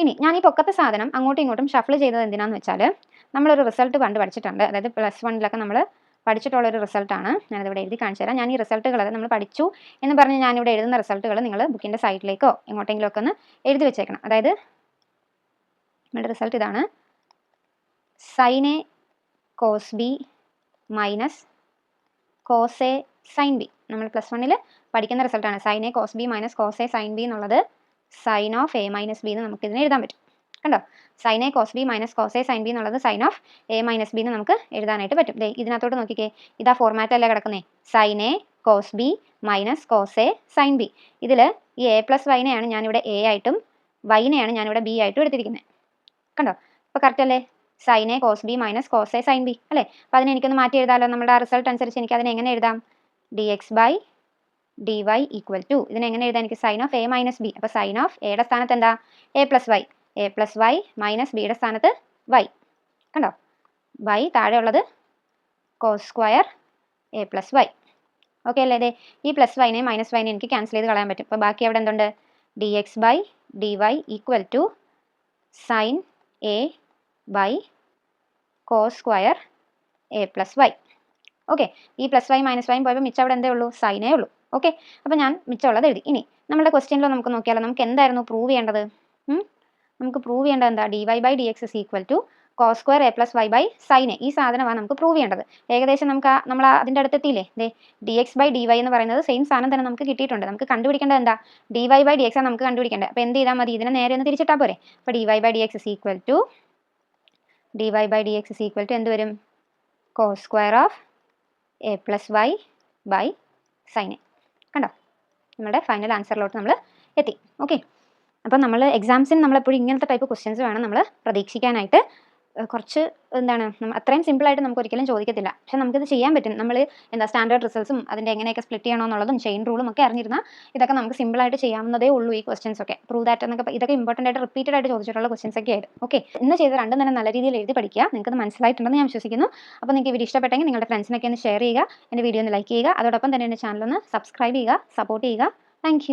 ഇനി ഞാൻ ഈ പൊക്കത്തെ സാധനം അങ്ങോട്ടും ഇങ്ങോട്ടും ഷഫിൾ ചെയ്തത് എന്തിനാണെന്ന് വെച്ചാൽ നമ്മളൊരു റിസൾട്ട് പണ്ട് പഠിച്ചിട്ടുണ്ട്. അതായത് +1 നമ്മൾ പഠിച്ചിട്ടുള്ളൊരു റിസൾട്ടാണ്. ഞാനിവിടെ എഴുതി കാണിച്ചു തരാം. ഞാൻ ഈ റിസൾട്ടുകൾ നമ്മൾ പഠിച്ചു എന്ന് പറഞ്ഞ് ഞാനിവിടെ എഴുതുന്ന റിസൾട്ടുകൾ നിങ്ങൾ ബുക്കിൻ്റെ സൈഡിലേക്കോ എങ്ങോട്ടെങ്കിലും ഒക്കെ ഒന്ന് എഴുതി വെച്ചേക്കണം. അതായത് നമ്മുടെ റിസൾട്ട് ഇതാണ്: sine a cos b minus cos a sine b. നമ്മൾ +1 പഠിക്കുന്ന റിസൾട്ടാണ്. Sine a cos b minus cos a sine b എന്നുള്ളത് sine of a minus b എന്ന് നമുക്ക് ഇതിനെ എഴുതാൻ പറ്റും. കണ്ടോ? Sine a cos b minus cos a sine b എന്നുള്ളത് sine of a minus b എന്ന് നമുക്ക് എഴുതാനായിട്ട് പറ്റും. ഇതിനകത്തോട്ട് നോക്കിക്കേ, ഇതാ ഫോർമാറ്റ് അല്ലേ കിടക്കുന്നേ. Sine a cos b minus cos a sine b. ഇതിൽ ഈ എ പ്ലസ് വൈനെയാണ് ഞാനിവിടെ എ ആയിട്ടും വൈനെയാണ് ഞാനിവിടെ ബി ആയിട്ടും എടുത്തിരിക്കുന്നത്. കണ്ടോ? ഇപ്പോൾ കറക്റ്റ് അല്ലേ? Sine a cos b minus cos a sine b അല്ലേ? അപ്പോൾ അതിനെ എനിക്കൊന്ന് മാറ്റി എഴുതാമല്ലോ. നമ്മുടെ ആ റിസൾട്ട് അനുസരിച്ച് എനിക്ക് അതിനെ എങ്ങനെ എഴുതാം? D x by d y equal to, ഇതിനെ എങ്ങനെ എഴുതാം? എനിക്ക് sine of a minus b. അപ്പോൾ സൈൻ ഓഫ് എയുടെ സ്ഥാനത്ത് എന്താ? എ പ്ലസ് വൈ മൈനസ് ബിയുടെ സ്ഥാനത്ത് വൈ. കണ്ടോ? വൈ താഴെയുള്ളത് cos square a plus y. Okay അല്ലേ? ഇതേ ഈ പ്ലസ് വൈനെ മൈനസ് വൈനെ എനിക്ക് ക്യാൻസൽ ചെയ്ത് കളയാൻ പറ്റും. അപ്പോൾ ബാക്കി അവിടെ എന്തുണ്ട്? D x by d y equal to sine a by cos square a plus y. Okay, ഈ പ്ലസ് വൈ മൈനസ് വൈ പോയപ്പോൾ മിച്ചം അവിടെ എന്തേ ഉള്ളൂ? സൈനേ ഉള്ളൂ. ഓക്കെ, അപ്പോൾ ഞാൻ മിച്ചമുള്ളത് എഴുതി. ഇനി നമ്മുടെ ക്വസ്റ്റ്യനിലോ നമുക്ക് നോക്കിയാലോ, നമുക്ക് എന്തായിരുന്നു പ്രൂവ് ചെയ്യേണ്ടത്? നമുക്ക് പ്രൂവ് ചെയ്യേണ്ടത് എന്താ? D y by d x is equal to cos square a plus y by sine a. ഈ സാധനമാണ് നമുക്ക് പ്രൂവ് ചെയ്യേണ്ടത്. ഏകദേശം നമുക്ക് നമ്മൾ അതിൻ്റെ അടുത്തെത്തിയില്ലേ? D x by d y എന്ന് പറയുന്നത് സെയിം സാധനം തന്നെ നമുക്ക് കിട്ടിയിട്ടുണ്ട്. നമുക്ക് കണ്ടുപിടിക്കേണ്ടത് എന്താ? D y by d x ആണ് നമുക്ക് കണ്ടുപിടിക്കേണ്ടത്. അപ്പോൾ എന്ത് ചെയ്താൽ മതി? ഇതിനെ നേരെ ഒന്ന് തിരിച്ചിട്ടാൽ പോരെ. അപ്പോൾ d y by d x is equal to എന്ത് വരും? Cos square of a plus y by sine a. കണ്ടോ? നമ്മുടെ ഫൈനൽ ആൻസറിലോട്ട് നമ്മൾ എത്തി. ഓക്കെ, അപ്പോൾ നമ്മൾ എക്സാംസിന് നമ്മളെപ്പോഴും ഇങ്ങനത്തെ ടൈപ്പ് ക്വസ്റ്റ്യൻസ് വേണം നമ്മൾ പ്രതീക്ഷിക്കാനായിട്ട്. കുറച്ച് എന്താണ്, അത്രയും സിമ്പിളായിട്ട് നമുക്ക് ഒരിക്കലും ചോദിക്കത്തില്ല. പക്ഷെ നമുക്കിത് ചെയ്യാൻ പറ്റും. നമ്മൾ എന്താ സ്റ്റാൻഡേർഡ് റിസൾട്ട്സും അതിൻ്റെ എങ്ങനെയൊക്കെ സ്പ്ലിറ്റ് ചെയ്യണമെന്നുള്ളതും ചെയിൻ റൂളും ഒക്കെ അറിഞ്ഞിരുന്നാൽ ഇതൊക്കെ നമുക്ക് സിമ്പിളായിട്ട് ചെയ്യാവുന്നതേ ഉള്ളൂ. ഈ ക്വസ്റ്റ്യൻസ് ഒക്കെ പ്രൂവ് ദാറ്റ് എന്നൊക്കെ ഇതൊക്കെ ഇമ്പോർട്ടൻ്റ് ആയിട്ട് റിപ്പീറ്റഡ് ആയിട്ട് ചോദിച്ചിട്ടുള്ള ക്വസ്റ്റ്യൻസ് ഒക്കെ ആയിരുന്നു. ഓക്കെ, ഇന്ന് ചെയ്ത് രണ്ടും തന്നെ നല്ല രീതിയിൽ എഴുതി പഠിക്കുക. നിങ്ങൾക്ക് മനസ്സിലായിട്ടുണ്ടെന്ന് ഞാൻ വിശ്വസിക്കുന്നു. അപ്പോൾ നിങ്ങൾക്ക് വീഡിയോ ഇഷ്ടപ്പെട്ടെങ്കിൽ നിങ്ങളുടെ ഫ്രണ്ട്സിനൊക്കെ ഒന്ന് ഷെയർ ചെയ്യുക, എൻ്റെ വീഡിയോ ഒന്ന് ലൈക്ക് ചെയ്യുക, അതോടൊപ്പം തന്നെ എൻ്റെ ചാനൽ ഒന്ന് സബ്സ്ക്രൈബ് ചെയ്യുക, സപ്പോർട്ട് ചെയ്യുക. താങ്ക്